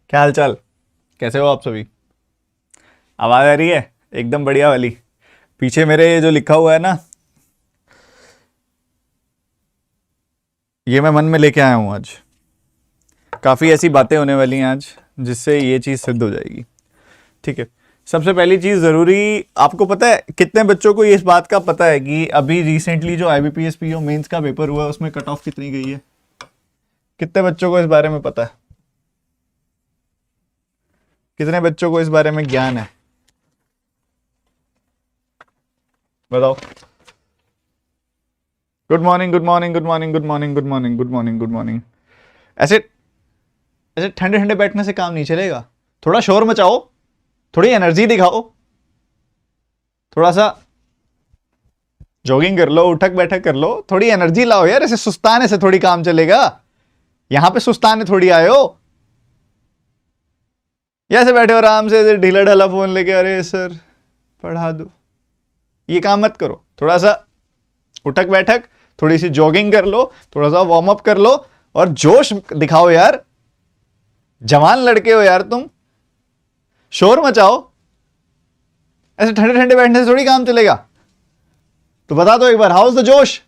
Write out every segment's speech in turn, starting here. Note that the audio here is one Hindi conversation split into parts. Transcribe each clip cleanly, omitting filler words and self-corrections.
क्या हाल चाल? कैसे हो आप सभी? आवाज़ आ रही है? एकदम बढ़िया वाली। पीछे मेरे ये जो लिखा हुआ है ना, ये मैं मन में लेके आया हूँ आज। काफ़ी ऐसी बातें होने वाली हैं आज जिससे ये चीज़ सिद्ध हो जाएगी। ठीक है। सबसे पहली चीज़ ज़रूरी, आपको पता है कितने बच्चों को ये इस बात का पता है कि अभी रिसेंटली जो IBPS PO मेंस का पेपर हुआ है उसमें कट ऑफ कितनी गई है? कितने बच्चों को इस बारे में पता है? कितने बच्चों को इस बारे में ज्ञान है? बताओ। Good morning, good morning, good morning, good morning, good morning, good morning, good morning. ऐसे ऐसे ठंडे ठंडे बैठने से काम नहीं चलेगा। थोड़ा शोर मचाओ, थोड़ी एनर्जी दिखाओ, थोड़ा सा जॉगिंग कर लो, उठक बैठक कर लो, थोड़ी एनर्जी लाओ यार। ऐसे सुस्ताने से थोड़ी काम चलेगा। यहां पे सुस्ताने थोड़ी आए हो। या ऐसे बैठे हो आराम से, ढीला ढाला फोन लेके, अरे सर पढ़ा दो। ये काम मत करो। थोड़ा सा उठक बैठक, थोड़ी सी जॉगिंग कर लो, थोड़ा सा वार्म अप कर लो और जोश दिखाओ यार। जवान लड़के हो यार तुम। शोर मचाओ। ऐसे ठंडे ठंडे बैठने से थोड़ी काम चलेगा। तो बता दो एक बार, हाउ इज द जोश?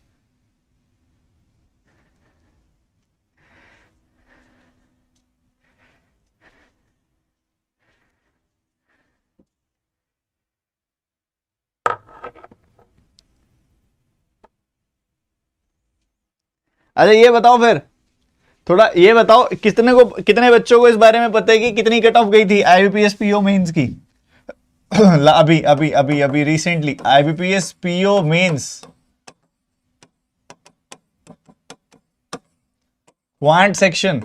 अच्छा ये बताओ फिर, थोड़ा ये बताओ, कितने बच्चों को इस बारे में पता है कि कितनी कट ऑफ गई थी IBPS PO मेंस की? अभी अभी अभी अभी recently IBPS PO mains quant section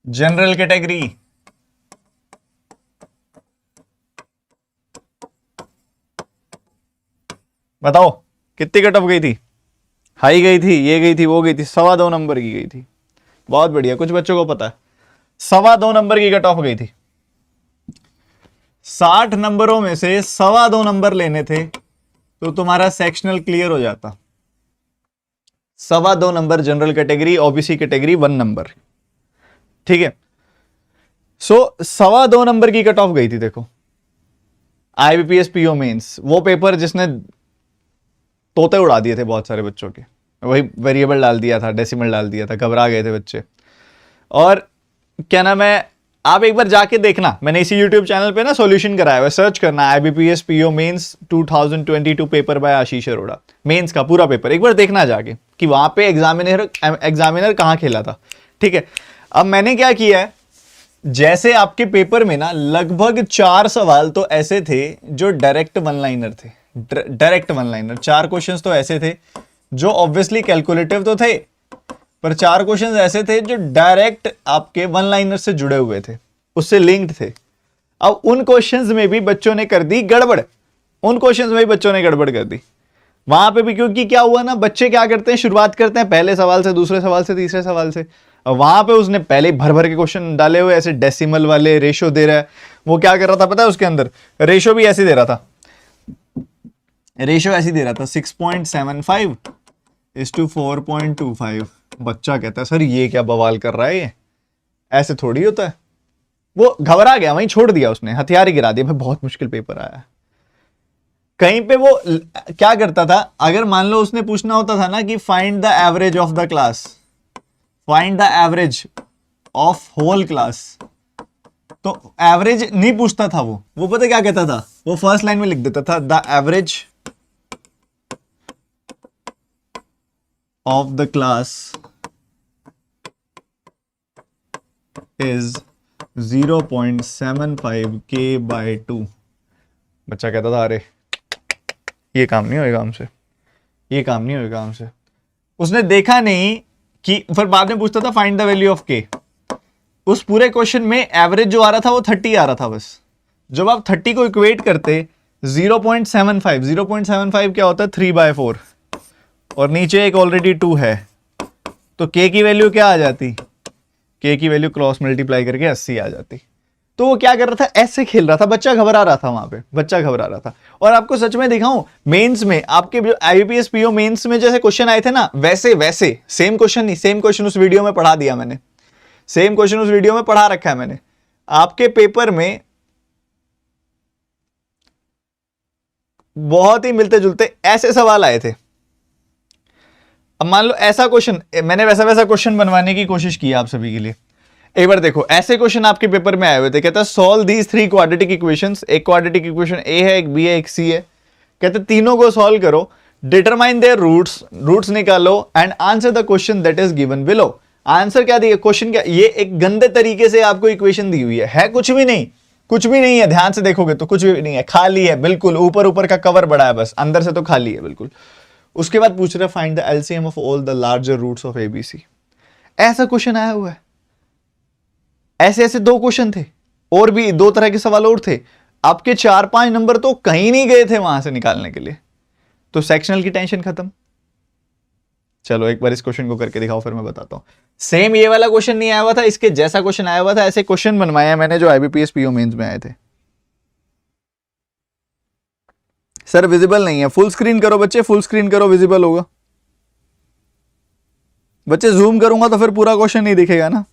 general category, बताओ कितनी कट ऑफ गई थी? हाई गई थी, ये गई थी, वो गई थी, 2.25 नंबर की गई थी। बहुत बढ़िया, कुछ बच्चों को पता है। 2.25 नंबर की कट ऑफ गई थी। 60 नंबरों में से 2.25 नंबर लेने थे तो तुम्हारा सेक्शनल क्लियर हो जाता। 2.25 number general category, OBC category 1 number. ठीक है। सो 2.25 नंबर की कट ऑफ गई थी। देखो IBPS PO मेंस, वो पेपर जिसने तोते उड़ा दिए थे बहुत सारे बच्चों के। वही वेरिएबल डाल दिया था, डेसिमल डाल दिया था, घबरा गए थे बच्चे। और क्या नाम है, आप एक बार जाके देखना, मैंने इसी यूट्यूब चैनल पे ना सॉल्यूशन कराया हुआ, सर्च करना IBPS PO mains 2022 paper by Ashish Arora. Mains का पूरा पेपर एक बार देखना जाके कि वहां पे एग्जामिनर कहाँ खेला था। ठीक है। अब मैंने क्या किया है, जैसे आपके पेपर में ना लगभग 4 सवाल तो ऐसे थे जो डायरेक्ट वन लाइनर थे। डायरेक्ट वन लाइनर 4 क्वेश्चंस तो ऐसे थे जो ऑब्वियसली कैलकुलेटिव तो थे, पर 4 क्वेश्चंस ऐसे थे जो डायरेक्ट आपके वन लाइनर से जुड़े हुए थे, उससे लिंक्ड थे। अब उन क्वेश्चंस में भी बच्चों ने कर दी गड़बड़। उन क्वेश्चंस में भी बच्चों ने गड़बड़ कर दी। वहां पे भी क्योंकि क्या हुआ ना, बच्चे क्या करते हैं, शुरुआत करते हैं पहले सवाल से, दूसरे सवाल से, तीसरे सवाल से। और वहां पे उसने पहले भर भर के क्वेश्चन डाले हुए, ऐसे डेसिमल वाले, रेशो दे रहा है। वो क्या कर रहा था पता है, उसके अंदर रेशो भी ऐसे दे रहा था। रेशो ऐसे दे रहा था 6.75:4.25। बच्चा कहता है सर ये क्या बवाल कर रहा है, ये ऐसे थोड़ी होता है। वो घबरा गया, वहीं छोड़ दिया उसने, हथियार ही गिरा दिया। भाई बहुत मुश्किल पेपर आया है। कहीं पे वो क्या करता था, अगर मान लो उसने पूछना होता था ना कि find the average of the class, find the average of whole class, तो एवरेज नहीं पूछता था वो पता क्या कहता था, वो फर्स्ट लाइन में लिख देता था the average of the class is 0.75 K/2। बच्चा कहता था अरे ये काम नहीं होएगा हमसे, ये काम नहीं होएगा हमसे। उसने देखा नहीं कि फिर बाद में पूछता था find the value of K। उस पूरे क्वेश्चन में एवरेज जो आ रहा था वो 30 आ रहा था बस। जब आप 30 को इक्वेट करते 0.75 क्या होता है 3/4, और नीचे एक ऑलरेडी 2 है, तो K की वैल्यू क्या आ जाती, K की वैल्यू क्रॉस मल्टीप्लाई करके 80 आ जाती। तो वो क्या कर रहा था, ऐसे खेल रहा था, बच्चा घबरा रहा था, वहां पे बच्चा घबरा रहा था। और आपको सच में दिखाऊं, मेंस में आपके जो आईबीपीएस पीओ मेंस में जैसे क्वेश्चन आए थे ना, वैसे वैसे सेम क्वेश्चन नहीं, सेम क्वेश्चन उस वीडियो में पढ़ा दिया मैंने, सेम क्वेश्चन उस वीडियो में पढ़ा रखा है मैंने। आपके पेपर में बहुत ही मिलते जुलते ऐसे सवाल आए थे। अब मान लो ऐसा क्वेश्चन, मैंने वैसा वैसा क्वेश्चन बनवाने की कोशिश की आप सभी के लिए। एक बार देखो, ऐसे क्वेश्चन आपके पेपर में आए हुए थे, कहता सॉल्व दीज 3 क्वाड्रेटिक इक्वेशंस, एक क्वाड्रेटिक इक्वेशन ए है, एक बी है, एक सी है, कहते तीनों को सॉल्व करो, डिटरमाइन देयर रूट्स निकालो and answer the question that is given below. Answer क्या दिया, क्वेश्चन क्या, ये एक गंदे तरीके से आपको इक्वेशन दी हुई है कुछ भी नहीं, कुछ भी नहीं है, ध्यान से देखोगे तो कुछ भी नहीं है, खाली है बिल्कुल, ऊपर ऊपर का कवर बड़ा है बस, अंदर से तो खाली है बिल्कुल। उसके बाद पूछ रहा है find the LCM of all the larger roots of ABC. ऐसा क्वेश्चन आया हुआ है। ऐसे ऐसे 2 क्वेश्चन थे, और भी 2 तरह के सवाल और थे, आपके 4-5 नंबर तो कहीं नहीं गए थे वहां से निकालने के लिए, तो सेक्शनल की टेंशन खत्म। चलो एक बार इस क्वेश्चन को करके दिखाओ, फिर मैं बताता हूं। सेम ये वाला क्वेश्चन नहीं आया हुआ था, इसके जैसा क्वेश्चन आया हुआ था, ऐसे क्वेश्चन बनवाया मैंने जो आईबीपीएस पीओ मेंस में आए थे। सर विजिबल नहीं है, फुल स्क्रीन करो बच्चे, फुल स्क्रीन करो, विजिबल होगा। बच्चे जूम करूंगा तो फिर पूरा क्वेश्चन नहीं दिखेगा ना।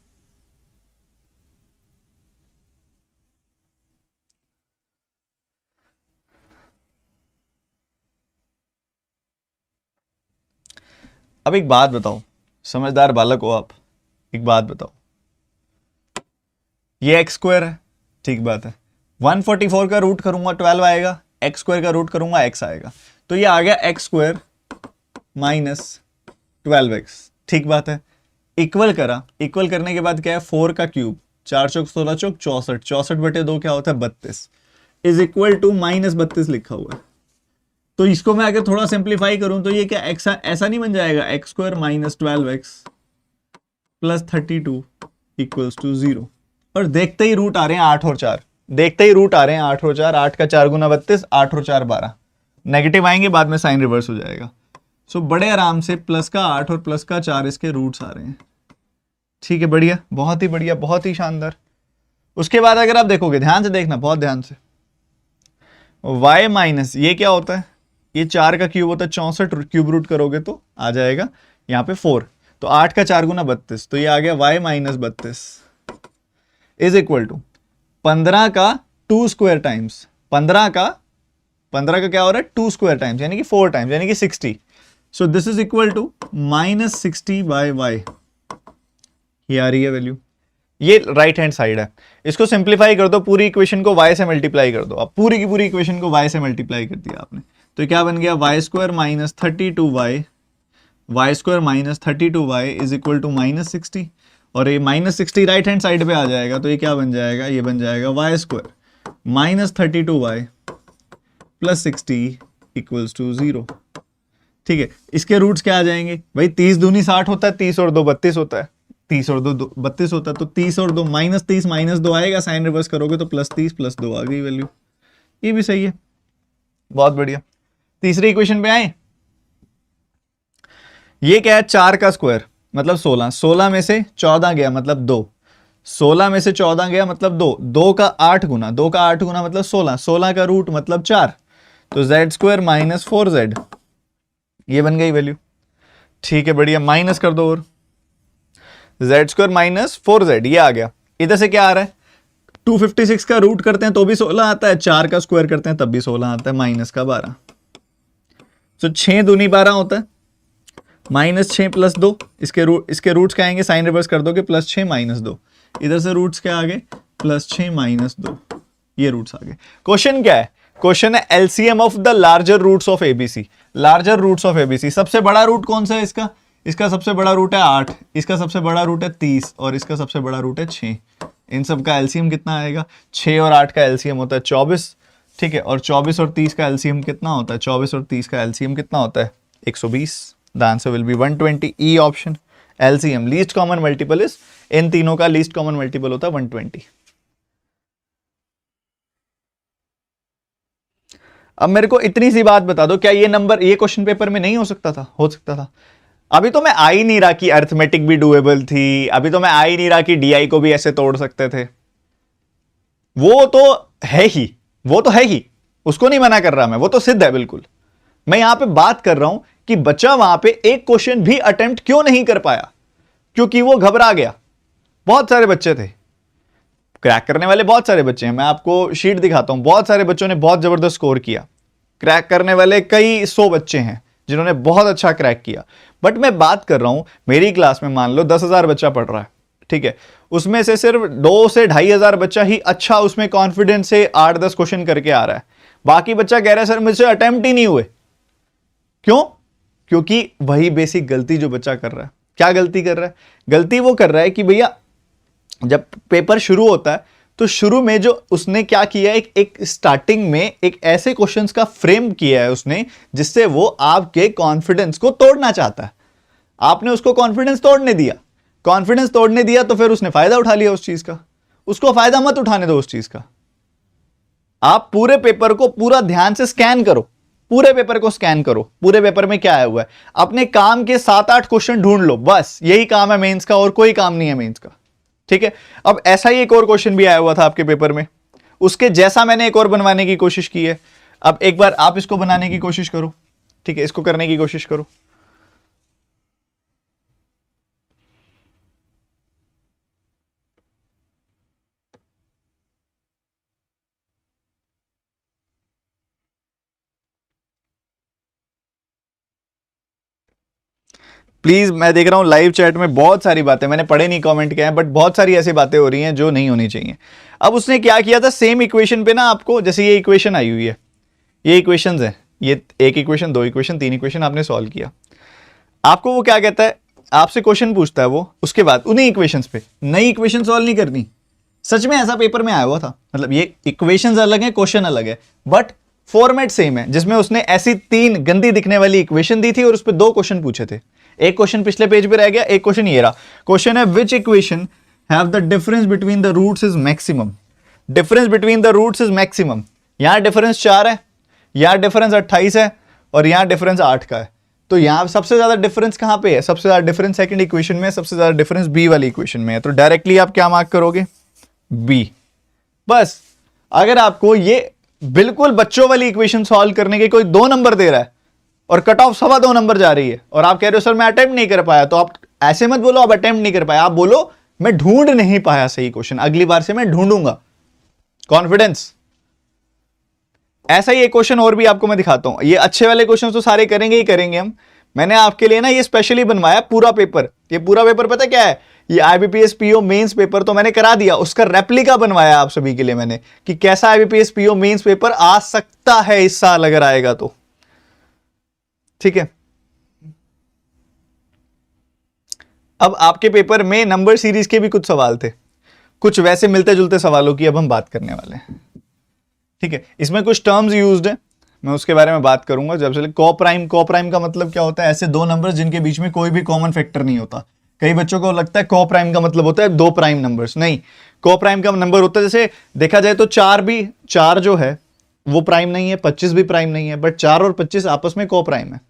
अब एक बात बताओ, समझदार बालक हो आप, एक बात बताओ, ये एक्स स्क्वायर है, ठीक बात है, 144 का रूट करूंगा 12 आएगा, एक्स स्क्वायर का रूट करूंगा एक्स आएगा, तो ये आ गया एक्स स्क्वायर माइनस 12x, ठीक बात है। इक्वल करा, इक्वल करने के बाद क्या है, 4 का क्यूब, 4 चौक 16 चौक 64, 64/2 क्या होता है 32, इज इक्वल टू -32 लिखा हुआ है। तो इसको मैं अगर थोड़ा सिंप्लीफाई करूं तो ये क्या एक्स ऐसा नहीं बन जाएगा, X square minus 12x plus 32 equals to 0। और देखते ही रूट आ रहे हैं 8 और 4, देखते ही रूट आ रहे हैं 8 और 4, 8 का 4 गुना 32, 8 और 4 12, नेगेटिव आएंगे बाद में साइन रिवर्स हो जाएगा। सो बड़े आराम से प्लस का 8 और प्लस का 4 इसके रूट्स आ रहे हैं, ठीक है, बढ़िया, बहुत ही बढ़िया, बहुत ही शानदार। उसके बाद अगर आप देखोगे, ध्यान से देखना, बहुत ध्यान से, y माइनस ये क्या होता है, ये 4 का क्यूब होता है 64, क्यूब रूट करोगे तो आ जाएगा यहाँ पे 4, तो 8 का 4 गुना 32, तो ये आ गया y minus 32 is equal to 15 का 2 स्क्वायर टाइम्स, 15 का क्या हो रहा है 2 स्क्वायर टाइम्स, यानी कि 4 टाइम्स, यानी कि 60। So this is equal to -60 by y, ये आ रही है वैल्यू, ये राइट हैंड साइड है। इसको सिंप्लीफाई कर दो, पूरी इक्वेशन को y से मल्टीप्लाई कर दो, अब पूरी की पूरी इक्वेशन को y से मल्टीप्लाई कर दिया आपने, तो क्या बन गया, y square minus 32y, y square minus 32y is equal to -60, और ये -60 राइट हैंड साइड पे आ जाएगा, तो ये क्या बन जाएगा, ये बन जाएगा y square minus 32y plus 60 equals to 0, ठीक है। इसके रूट्स क्या आ जाएंगे भाई, 30 दूनी 60 होता है, 30 और 2 32 होता है, 30 और 2 32 होता है, तो 30 और 2 -30 -2 आएगा, साइन रिवर्स करोगे तो +30 +2 आ गई वैल्यू, ये भी सही है, बहुत बढ़िया। तीसरी इक्वेशन पे आए, ये क्या है, 4 का स्क्वायर मतलब 16, 16 में से 14 गया मतलब 2, 16 में से 14 गया मतलब 2, 2 का 8 गुना, 2 का 8 गुना मतलब 16, 16 का रूट मतलब 4, तो z स्क्वायर माइनस 4z, ये बन गई वैल्यू, ठीक है, बढ़िया, माइनस कर दो, और z स्क्वायर माइनस 4z ये आ गया। इधर से क्या आ रहा है, 256 का रूट करते हैं तो भी 16 आता है, 4 का स्क्वायर करते हैं तब भी 16 आता है, माइनस का 12, तो 6 दूनी 12 होता है, -6 + 2, इसके रूट्स क्या आएंगे, साइन रिवर्स कर दोगे, +6 -2, इधर से रूट्स क्या आ गए, +6 - 2, ये रूट्स आ गए। क्वेश्चन क्या है, क्वेश्चन है LCM of the larger roots of ABC, larger roots of ABC. सबसे बड़ा रूट कौन सा है इसका, इसका सबसे बड़ा रूट है 8, इसका सबसे बड़ा रूट है 30, और इसका सबसे बड़ा रूट है 6, इन सब का एलसीएम कितना आएगा, 6 और 8 का एलसीएम होता है 24, ठीक है, और 24 और 30 का एलसीएम कितना होता है, 24 और 30 का एलसीएम कितना होता है 120, the answer will be 120, E option. LCM least common multiple is, इन तीनों का लीस्ट कॉमन मल्टीपल होता है 120। अब मेरे को इतनी सी बात बता दो, क्या ये नंबर ये क्वेश्चन पेपर में नहीं हो सकता था, हो सकता था। अभी तो मैं आ ही नहीं रहा कि अर्थमेटिक भी डुएबल थी, अभी तो मैं आ ही नहीं रहा कि डीआई को भी ऐसे तोड़ सकते थे। वो तो है ही, वो तो है ही, उसको नहीं मना कर रहा मैं, वो तो सिद्ध है बिल्कुल। मैं यहां पे बात कर रहा हूं कि बच्चा वहां पे एक क्वेश्चन भी अटेम्प्ट क्यों नहीं कर पाया, क्योंकि वो घबरा गया। बहुत सारे बच्चे थे, क्रैक करने वाले बहुत सारे बच्चे हैं, मैं आपको शीट दिखाता हूं, बहुत सारे बच्चों ने बहुत जबरदस्त स्कोर किया। क्रैक करने वाले कई 100 बच्चे हैं जिन्होंने बहुत अच्छा क्रैक किया। बट मैं बात कर रहा हूं, मेरी क्लास में मान लो 10,000 बच्चा पढ़ रहा है, ठीक है, उसमें से सिर्फ 2 से 2,500 बच्चा ही अच्छा उसमें कॉन्फिडेंस से 8-10 क्वेश्चन करके आ रहा है। बाकी बच्चा कह रहा है सर मुझसे अटेम्प्ट ही नहीं हुए। क्यों? क्योंकि वही बेसिक गलती जो बच्चा कर रहा है। क्या गलती कर रहा है? गलती वो कर रहा है कि भैया जब पेपर शुरू होता है तो शुरू में जो उसने क्या किया, एक स्टार्टिंग में एक ऐसे क्वेश्चंस का फ्रेम किया है उसने जिससे वो आपके कॉन्फिडेंस को तोड़ना चाहता है। आपने उसको कॉन्फिडेंस तोड़ने दिया, कॉन्फिडेंस तोड़ने दिया तो फिर उसने फायदा उठा लिया उस चीज का। उसको फायदा मत उठाने दो उस चीज का। आप पूरे पेपर को पूरा ध्यान से स्कैन करो, पूरे पेपर को स्कैन करो, पूरे पेपर में क्या आया हुआ है, अपने काम के 7-8 क्वेश्चन ढूंढ लो, बस यही काम है मेंस का, और कोई काम नहीं है मेंस का, ठीक है। अब ऐसा ही एक और क्वेश्चन भी आया हुआ था आपके पेपर में, उसके जैसा मैंने एक और बनवाने की कोशिश की है। अब एक बार आप इसको बनाने की कोशिश करो, ठीक है, इसको करने की कोशिश करो। प्लीज, मैं देख रहा हूं लाइव चैट में बहुत सारी बातें, मैंने पढ़े नहीं कमेंट किए हैं, बट बहुत सारी ऐसी बातें हो रही हैं जो नहीं होनी चाहिए। अब उसने क्या किया था, सेम इक्वेशन पे ना आपको, जैसे ये इक्वेशन आई हुई है, ये इक्वेशंस है, ये एक इक्वेशन, 2 इक्वेशन, 3 इक्वेशन आपने सॉल्व किया। आपको वो क्या कहता है, आपसे क्वेश्चन पूछता है वो, उसके बाद उन्हीं इक्वेशंस पे नई इक्वेशन सॉल्व नहीं करनी। सच में ऐसा पेपर में आया हुआ था, मतलब ये इक्वेशंस अलग है, क्वेश्चन अलग है, बट फॉर्मेट सेम है, जिसमें उसने ऐसी 3 गंदी दिखने वाली इक्वेशन दी थी और उस पर 2 क्वेश्चन पूछे थे। एक क्वेश्चन पिछले पेज पे रह गया, एक क्वेश्चन ये रहा। क्वेश्चन है which equation have the difference between the roots is maximum. Difference between the roots is maximum. यहां डिफरेंस 4 है, यहां डिफरेंस 28 है, और यहां डिफरेंस 8 का है। तो यहां सबसे ज्यादा डिफरेंस कहां पे है? सबसे ज्यादा डिफरेंस सेकंड इक्वेशन में है, सबसे ज्यादा डिफरेंस बी वाली इक्वेशन में है। तो डायरेक्टली आप क्या मार्क करोगे? बी। बस। अगर आपको ये बिल्कुल बच्चों वाली इक्वेशन सॉल्व करने के कोई 2 नंबर दे रहा है और कट ऑफ 2.25 नंबर जा रही है, और आप कह रहे हो सर मैं अटेम्प्ट नहीं कर पाया, तो आप ऐसे मत बोलो आप अटेम्प्ट नहीं कर पाया, आप बोलो मैं ढूंढ नहीं पाया सही क्वेश्चन, अगली बार से मैं ढूंढूंगा। कॉन्फिडेंस। ऐसा ही एक क्वेश्चन और भी आपको मैं दिखाता हूं। ये अच्छे वाले क्वेश्चन तो सारे करेंगे ही करेंगे हम। मैंने आपके लिए ना ये स्पेशली बनवाया पूरा पेपर। ये पूरा पेपर पता क्या है? ये आईबीपीएस पीओ मेंस पेपर तो मैंने करा दिया, उसका रेप्लिका बनवाया आप सभी के लिए मैंने, कि कैसा आईबीपीएस पीओ मेंस पेपर आ सकता है इस साल अगर आएगा तो। ठीक है। अब आपके पेपर में नंबर सीरीज के भी कुछ सवाल थे, कुछ वैसे मिलते जुलते सवालों की अब हम बात करने वाले हैं। ठीक है। इसमें कुछ टर्म्स यूज्ड है, मैं उसके बारे में बात करूंगा। जब से कोप्राइम, कोप्राइम का मतलब क्या होता है? ऐसे 2 नंबर्स जिनके बीच में कोई भी कॉमन फैक्टर नहीं होता। कई बच्चों को लगता है कोप्राइम का मतलब होता है 2 प्राइम नंबर्स। नहीं, कोप्राइम का नंबर होता है, जैसे देखा जाए तो 4 जो है वो प्राइम नहीं है, 25 भी प्राइम नहीं है, बट 4 और 25 आपस में कोप्राइम है,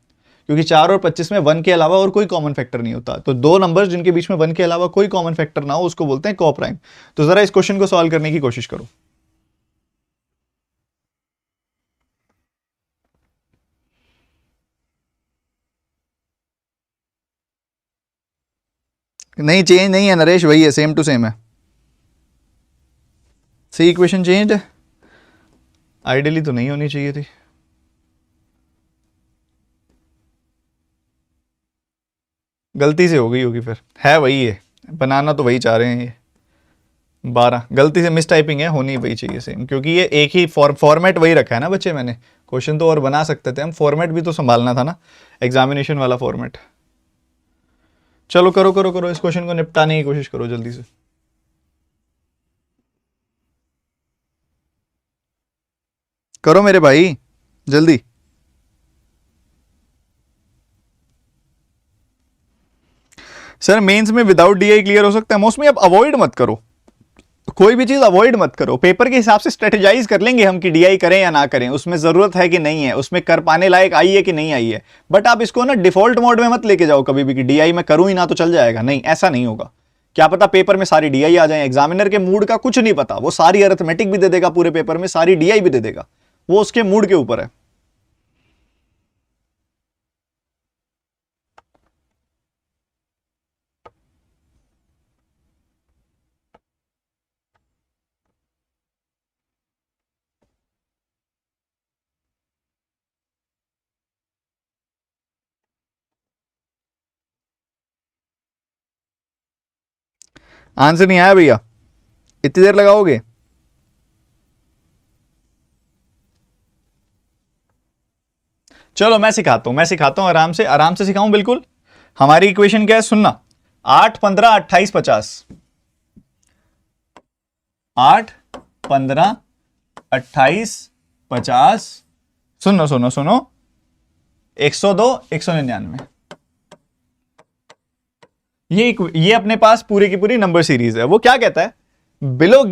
क्योंकि 4 और 25 में 1 के अलावा और कोई कॉमन फैक्टर नहीं होता। तो 2 नंबर्स जिनके बीच में 1 के अलावा कोई कॉमन फैक्टर ना हो उसको बोलते हैं कोप्राइम। तो जरा इस क्वेश्चन को सॉल्व करने की कोशिश करो। नहीं, चेंज नहीं है नरेश, वही है, सेम टू सेम है। सी इक्वेशन चेंज है, आइडियली तो नहीं होनी चाहिए थी। गलती से हो गई होगी, फिर है वही है, बनाना तो वही चाह रहे हैं। ये 12 गलती से मिस टाइपिंग है, होनी वही चाहिए सेम, क्योंकि ये एक ही फॉर्मेट वही रखा है ना बच्चे। मैंने क्वेश्चन तो और बना सकते थे हम, फॉर्मेट भी तो संभालना था ना, एग्जामिनेशन वाला फॉर्मेट। चलो करो करो करो, इस क्वेश्चन को निपटाने की कोशिश करो जल्दी से। करो मेरे भाई जल्दी। सर मेंस में विदाउट डीआई क्लियर हो सकता है? मौसमी अब अवॉइड मत करो, कोई भी चीज अवॉइड मत करो। पेपर के हिसाब से स्ट्रेटेजाइज कर लेंगे हम कि डीआई करें या ना करें, उसमें जरूरत है कि नहीं है, उसमें कर पाने लायक आई है कि नहीं आई है। बट आप इसको ना डिफॉल्ट मोड में मत लेके जाओ कभी भी कि डीआई में करूं ही ना तो चल जाएगा। नहीं, ऐसा नहीं होगा। क्या पता पेपर में सारी डीआई आ जाए, एग्जामिनर के मूड का कुछ नहीं पता, वो सारी अरिथमेटिक भी दे देगा पूरे पेपर में, सारी डीआई भी दे देगा, वो उसके मूड के ऊपर है। आंसर नहीं आया भैया, इतनी देर लगाओगे? चलो मैं सिखाता हूं, आराम से सिखाऊं बिल्कुल। हमारी इक्वेशन क्या है सुनना, 8 15 28 50, 8 15 28 50, सुनो सुनो सुनो, 102 199, ये अपने पास पूरी की पूरी नंबर सीरीज है। वो क्या कहता है, below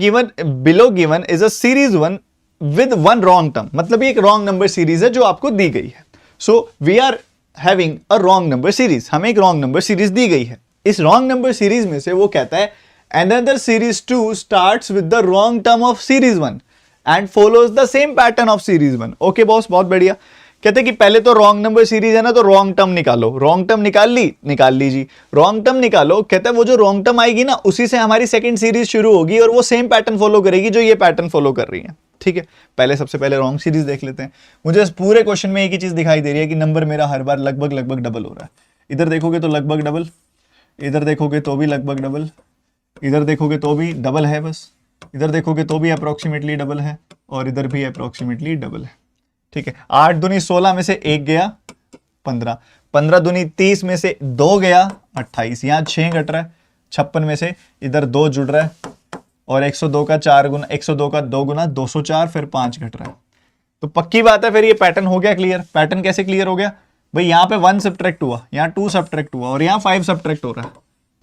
given is a series one with one wrong term, मतलब ये एक रॉन्ग नंबर सीरीज है जो आपको दी गई है। So we are having a wrong number series, हमें एक रॉन्ग नंबर सीरीज दी गई है। इस रॉन्ग नंबर सीरीज में से वो कहता है another series 2 starts with the wrong term of series 1 and follows the same pattern of series 1। Okay boss, बहुत बढ़िया। कहते कि पहले तो रॉन्ग नंबर सीरीज है ना, तो रॉन्ग टर्म निकालो, रॉन्ग टर्म निकाल लीजिए, रॉन्ग टर्म निकालो। कहता है वो जो रॉन्ग टर्म आएगी ना, उसी से हमारी सेकंड सीरीज शुरू होगी और वो सेम पैटर्न फॉलो करेगी जो ये पैटर्न फॉलो कर रही है। ठीक है, पहले सबसे पहले रॉन्ग सीरीज देख लेते हैं। मुझे इस पूरे क्वेश्चन में एक ही चीज दिखाई दे रही है कि नंबर मेरा हर बार लगभग डबल हो रहा है। इधर देखोगे तो लगभग डबल, इधर देखोगे तो भी लगभग डबल, इधर देखोगे तो भी डबल है, बस इधर देखोगे तो भी अप्रोक्सीमेटली डबल है, और इधर भी अप्रोक्सीमेटली डबल है। ठीक है, 8 दूनी 16 में से 1 गया 15, 15 दूनी 30 में से 2 गया 28, यहाँ 6 घट रहा है, 56 में से इधर 2 जुड़ रहा है, और 102 का 4 गुना 102 का 2 गुना 204, फिर 5 घट रहा है। तो पक्की बात है, फिर ये पैटर्न हो गया क्लियर। पैटर्न कैसे क्लियर हो गया भाई, यहाँ पे 1 सब्ट्रैक्ट हुआ, यहाँ 2 सब्ट्रैक्ट हुआ, और यहाँ 5 सब्ट्रैक्ट हो रहा है,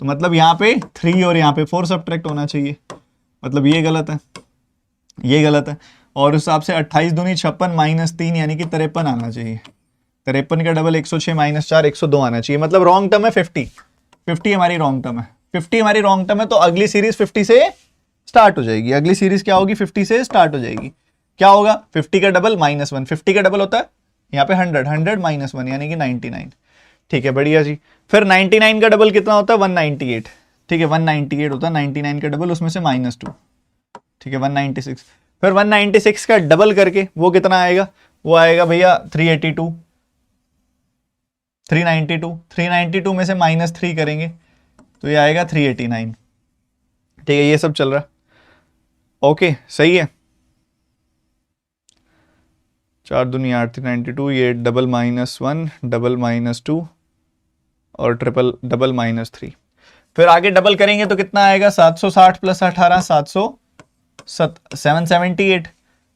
तो मतलब यहाँ पे 3 और यहाँ पे 4 सब्ट्रैक्ट होना चाहिए, मतलब ये गलत है, ये गलत है। और उस हिसाब से 28 दूनी 56 माइनस 3 यानी कि 53 आना चाहिए, 53 का डबल 106 माइनस 4 102 आना चाहिए, मतलब रॉन्ग टर्म है 50, 50 हमारी रॉन्ग टर्म है, 50 हमारी रॉन्ग टर्म है। तो अगली सीरीज 50 से स्टार्ट हो जाएगी, अगली सीरीज क्या होगी, 50 से स्टार्ट हो जाएगी। क्या होगा, 50 का डबल -1, 50 का डबल होता है यहाँ पे 100, 100 माइनस 1 यानी कि 99। ठीक है, बढ़िया जी। फिर 99 का डबल कितना होता है, 198। ठीक है, 198 होता है 99 का डबल, उसमें से -2, ठीक है 196। फिर 196 का डबल करके वो कितना आएगा, वो आएगा भैया 382, 392 में से -3 करेंगे तो ये आएगा 389। ठीक है, ये सब चल रहा है, ओके सही है। 4 दूनी 8 392, ये डबल -1 डबल -2 और ट्रिपल डबल -3। फिर आगे डबल करेंगे तो कितना आएगा, 760 प्लस 18 778।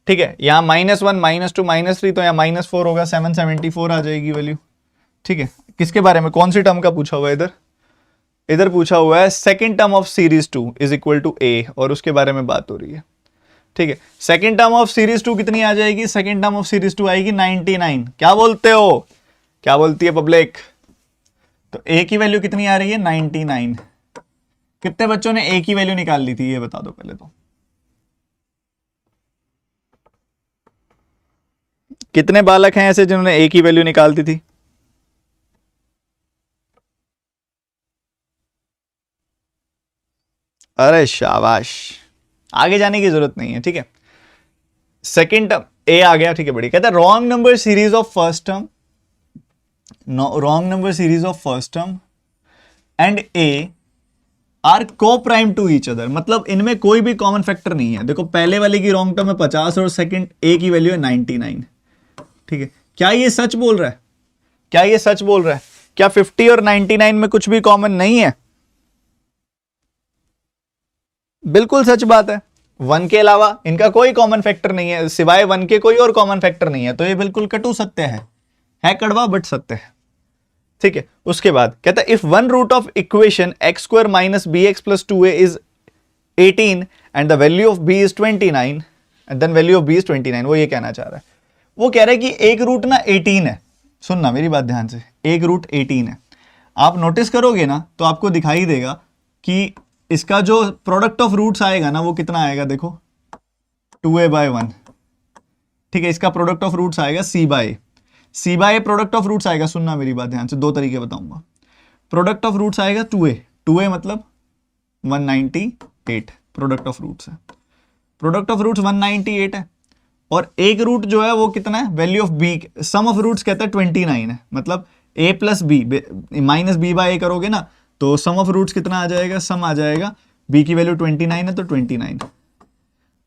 ठीक है, यहाँ -1 -2 -3, तो यहाँ -4 होगा, 774 आ जाएगी वैल्यू। ठीक है, किसके बारे में, कौन सी टर्म का पूछा हुआ है, इधर पूछा हुआ है second term of series 2 is equal to A, और उसके बारे में बात हो रही है। ठीक है, सेकेंड टर्म ऑफ सीरीज 2 कितनी आ जाएगी, सेकेंड टर्म ऑफ सीरीज 2 आएगी 99। क्या बोलते हो, क्या बोलती है पब्लिक, तो ए की वैल्यू कितनी आ रही है, 99। कितने बच्चों ने ए की वैल्यू निकाल ली थी, ये बता दो पहले तो। कितने बालक हैं ऐसे जिन्होंने ए की वैल्यू निकाल दी थी, अरे शाबाश, आगे जाने की जरूरत नहीं है। ठीक है, सेकेंड टर्म ए आ गया, ठीक है बढ़िया। कहता है wrong number series of first term, wrong number series of first term and A R को प्राइम टू ईच अदर, मतलब इनमें कोई भी कॉमन फैक्टर नहीं है। देखो पहले वाले की रॉन्ग टर्म है 50 और सेकंड ए की वैल्यू है 99। ठीक है, क्या ये सच बोल रहा है, क्या ये सच बोल रहा है, क्या 50 और 99 में कुछ भी कॉमन नहीं है, बिल्कुल सच बात है। 1 के अलावा इनका कोई कॉमन फैक्टर नहीं है, सिवाय 1 के कोई और कॉमन फैक्टर नहीं है, तो ये बिल्कुल कटु सत्य है कड़वा बट सत्य है। ठीक है, उसके बाद कहता है if one root of equation x square minus B X plus 2a is 18 and the value of b is 29 and then value of b is 29। वो ये कहना चाह रहा है, वो कह रहा है कि एक रूट ना 18 है, सुनना मेरी बात ध्यान से, एक रूट 18 है। आप नोटिस करोगे ना तो आपको दिखाई देगा कि इसका जो प्रोडक्ट ऑफ रूट्स आएगा ना वो कितना आएगा, देखो 2a/1। ठीक है, इसका प्रोडक्ट ऑफ रूट्स आएगा c by A product of roots आएगा। सुनना मेरी बात ध्यान से, दो तरीके बताऊंगा। प्रोडक्ट ऑफ रूट्स आएगा 2a मतलब 198 प्रोडक्ट ऑफ रूट्स है। प्रोडक्ट ऑफ रूट्स 198 है और एक रूट जो है वो कितना है, value of B, sum of roots कहता है 29 है। मतलब a plus B minus B by A करोगे ना तो सम ऑफ रूट्स कितना आ जाएगा, सम आ जाएगा, b की वैल्यू 29 है तो 29।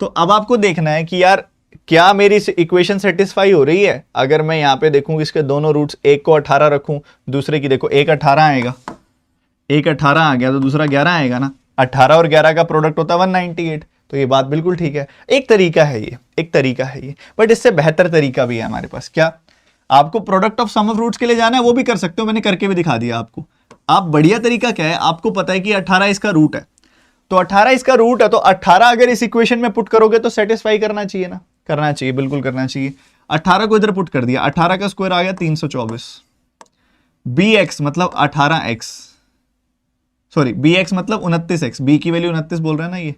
तो अब आपको देखना है कि यार क्या मेरी इक्वेशन सेटिस्फाई हो रही है। अगर मैं यहाँ पे देखूं इसके दोनों रूट्स, एक को 18 रखूं, दूसरे की देखो एक 18 आएगा, एक 18 आ गया तो दूसरा 11 आएगा ना। 18 और 11 का प्रोडक्ट होता है 198। तो ये बात बिल्कुल ठीक है। एक तरीका है ये, एक तरीका है ये, बट इससे बेहतर तरीका भी है हमारे पास। क्या आपको product of sum of roots के लिए जाना है, वो भी कर सकते हो, मैंने करके भी दिखा दिया आपको। आप बढ़िया तरीका क्या है, आपको पता है कि 18 इसका रूट है, तो 18 इसका रूट है तो 18 अगर इस इक्वेशन में पुट करोगे तो सेटिस्फाई करना चाहिए ना, करना चाहिए, बिल्कुल करना चाहिए। 18 को इधर पुट कर दिया, 18 का स्क्वायर आ गया 324। bx मतलब 18x, सॉरी bx मतलब 29x, b की वैल्यू 29 बोल रहे हैं ना ये,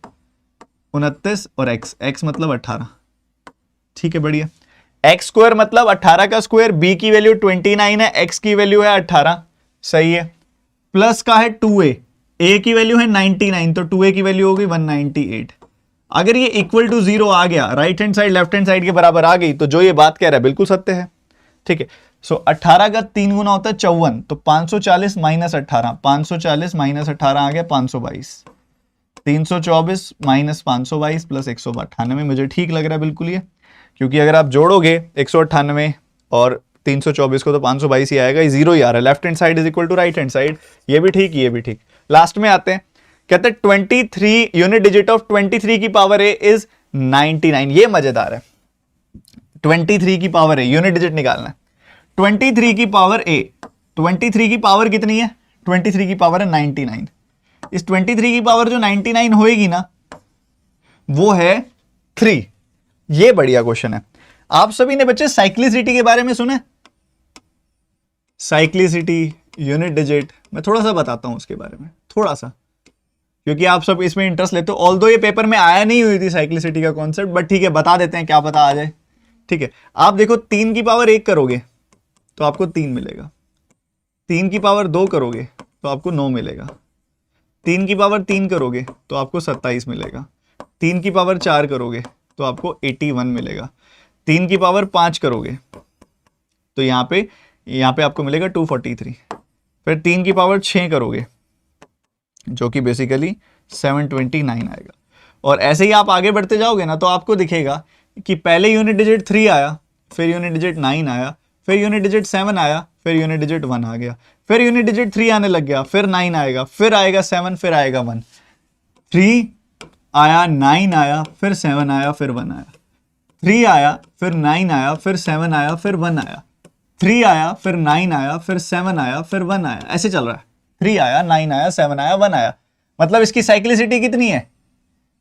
29 और x मतलब 18। ठीक है, बढ़िया। एक्स स्क्वायर मतलब 18 का स्क्वायर, b की वैल्यू 29 है, x की वैल्यू है 18, सही है। प्लस का है 2a, a की वैल्यू है 99 तो 2a की वैल्यू होगी 198। अगर ये इक्वल टू 0 आ गया, right hand side left hand side के बराबर आ गई, तो जो ये बात कह रहा है बिल्कुल सत्य है। ठीक है, सो 18 का 3 गुना होता है 54, तो 540 माइनस 18, 540 माइनस 18 आ गया 522, 324 माइनस 522 प्लस 198। मुझे ठीक लग रहा है बिल्कुल ये, क्योंकि अगर आप जोड़ोगे 198 और 324 को तो 522 ही आएगा, ये जीरो ही आ रहा है। Left hand side is equal to right hand side, ये भी ठीक, ये भी ठीक। लास्ट में आते हैं, कहते हैं 23 यूनिट डिजिट ऑफ 23 की पावर ए इज 99। ये मजेदार है, 23 की पावर ए यूनिट डिजिट निकालना है। 23 की पावर ए, 23 की पावर कितनी है, 23 की पावर है 99। इस 23 की पावर जो 99 होएगी ना वो है 3। ये बढ़िया क्वेश्चन है। आप सभी ने बच्चे साइक्लिसिटी के बारे में सुना है? साइक्लिसिटी, यूनिट डिजिट, मैं थोड़ा सा बताता हूं उसके बारे में, थोड़ा सा, क्योंकि आप सब इसमें इंटरेस्ट लेते हो। ऑल्दो ये पेपर में आया नहीं हुई थी साइक्लिसिटी का कॉन्सेप्ट, बट ठीक है बता देते हैं, क्या पता आ जाए। ठीक है, आप देखो 3 की पावर 1 करोगे तो आपको 3 मिलेगा, 3 की पावर 2 करोगे तो आपको 9 मिलेगा, 3 की पावर 3 करोगे तो आपको 27 मिलेगा, 3 की पावर 4 करोगे तो आपको 81 मिलेगा, 3 की पावर 5 करोगे तो यहाँ पे आपको मिलेगा 243, फिर 3 की पावर 6 करोगे जो कि बेसिकली 729 आएगा। और ऐसे ही आप आगे बढ़ते जाओगे ना तो आपको दिखेगा कि पहले यूनिट डिजिट 3 आया, फिर यूनिट डिजिट 9 आया, फिर यूनिट डिजिट 7 आया, फिर यूनिट डिजिट 1 आ गया, फिर यूनिट डिजिट 3 आने लग गया, फिर 9 आएगा, फिर आएगा 7, फिर आएगा 1, 3 आया, 9 आया, फिर 7 आया, फिर 1 आया, 3 आया, फिर 9 आया, फिर 7 आया, फिर 1 आया, 3 आया, फिर 9 आया, फिर 7 आया, फिर 1 आया, ऐसे चल रहा है। 3 आया, 9 आया, 7 आया, 1 आया। मतलब इसकी साइक्लिसिटी कितनी है,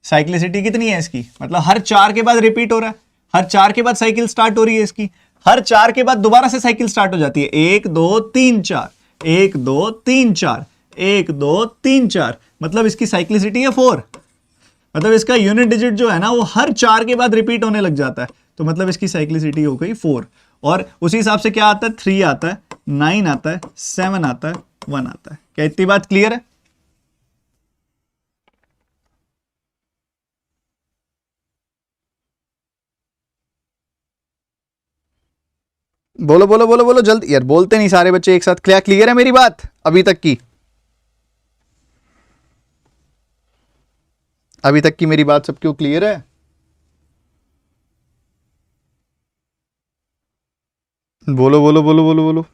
साइक्लिसिटी कितनी है इसकी, मतलब हर 4 के बाद रिपीट हो रहा है, हर 4 के बाद साइकिल स्टार्ट हो रही है इसकी, हर 4 के बाद दोबारा से साइकिल स्टार्ट हो जाती है। 1 2 3 4, 1 2 3 4, 1 2 3 4, मतलब इसकी साइक्लिसिटी है 4। मतलब इसका यूनिट डिजिट जो है ना वो हर 4 के बाद रिपीट होने लग जाता है, तो मतलब इसकी साइक्लिसिटी हो गई 4। और उसी हिसाब से क्या आता है, 3 आता है, 9 आता है, 7 आता है, 1 आता है। क्या इतनी बात क्लियर है? बोलो बोलो बोलो बोलो जल्दी यार, बोलते नहीं सारे बच्चे एक साथ। क्या क्लियर है मेरी बात अभी तक की? अभी तक की मेरी बात सबको क्लियर है? बोलो बोलो बोलो बोलो बोलो।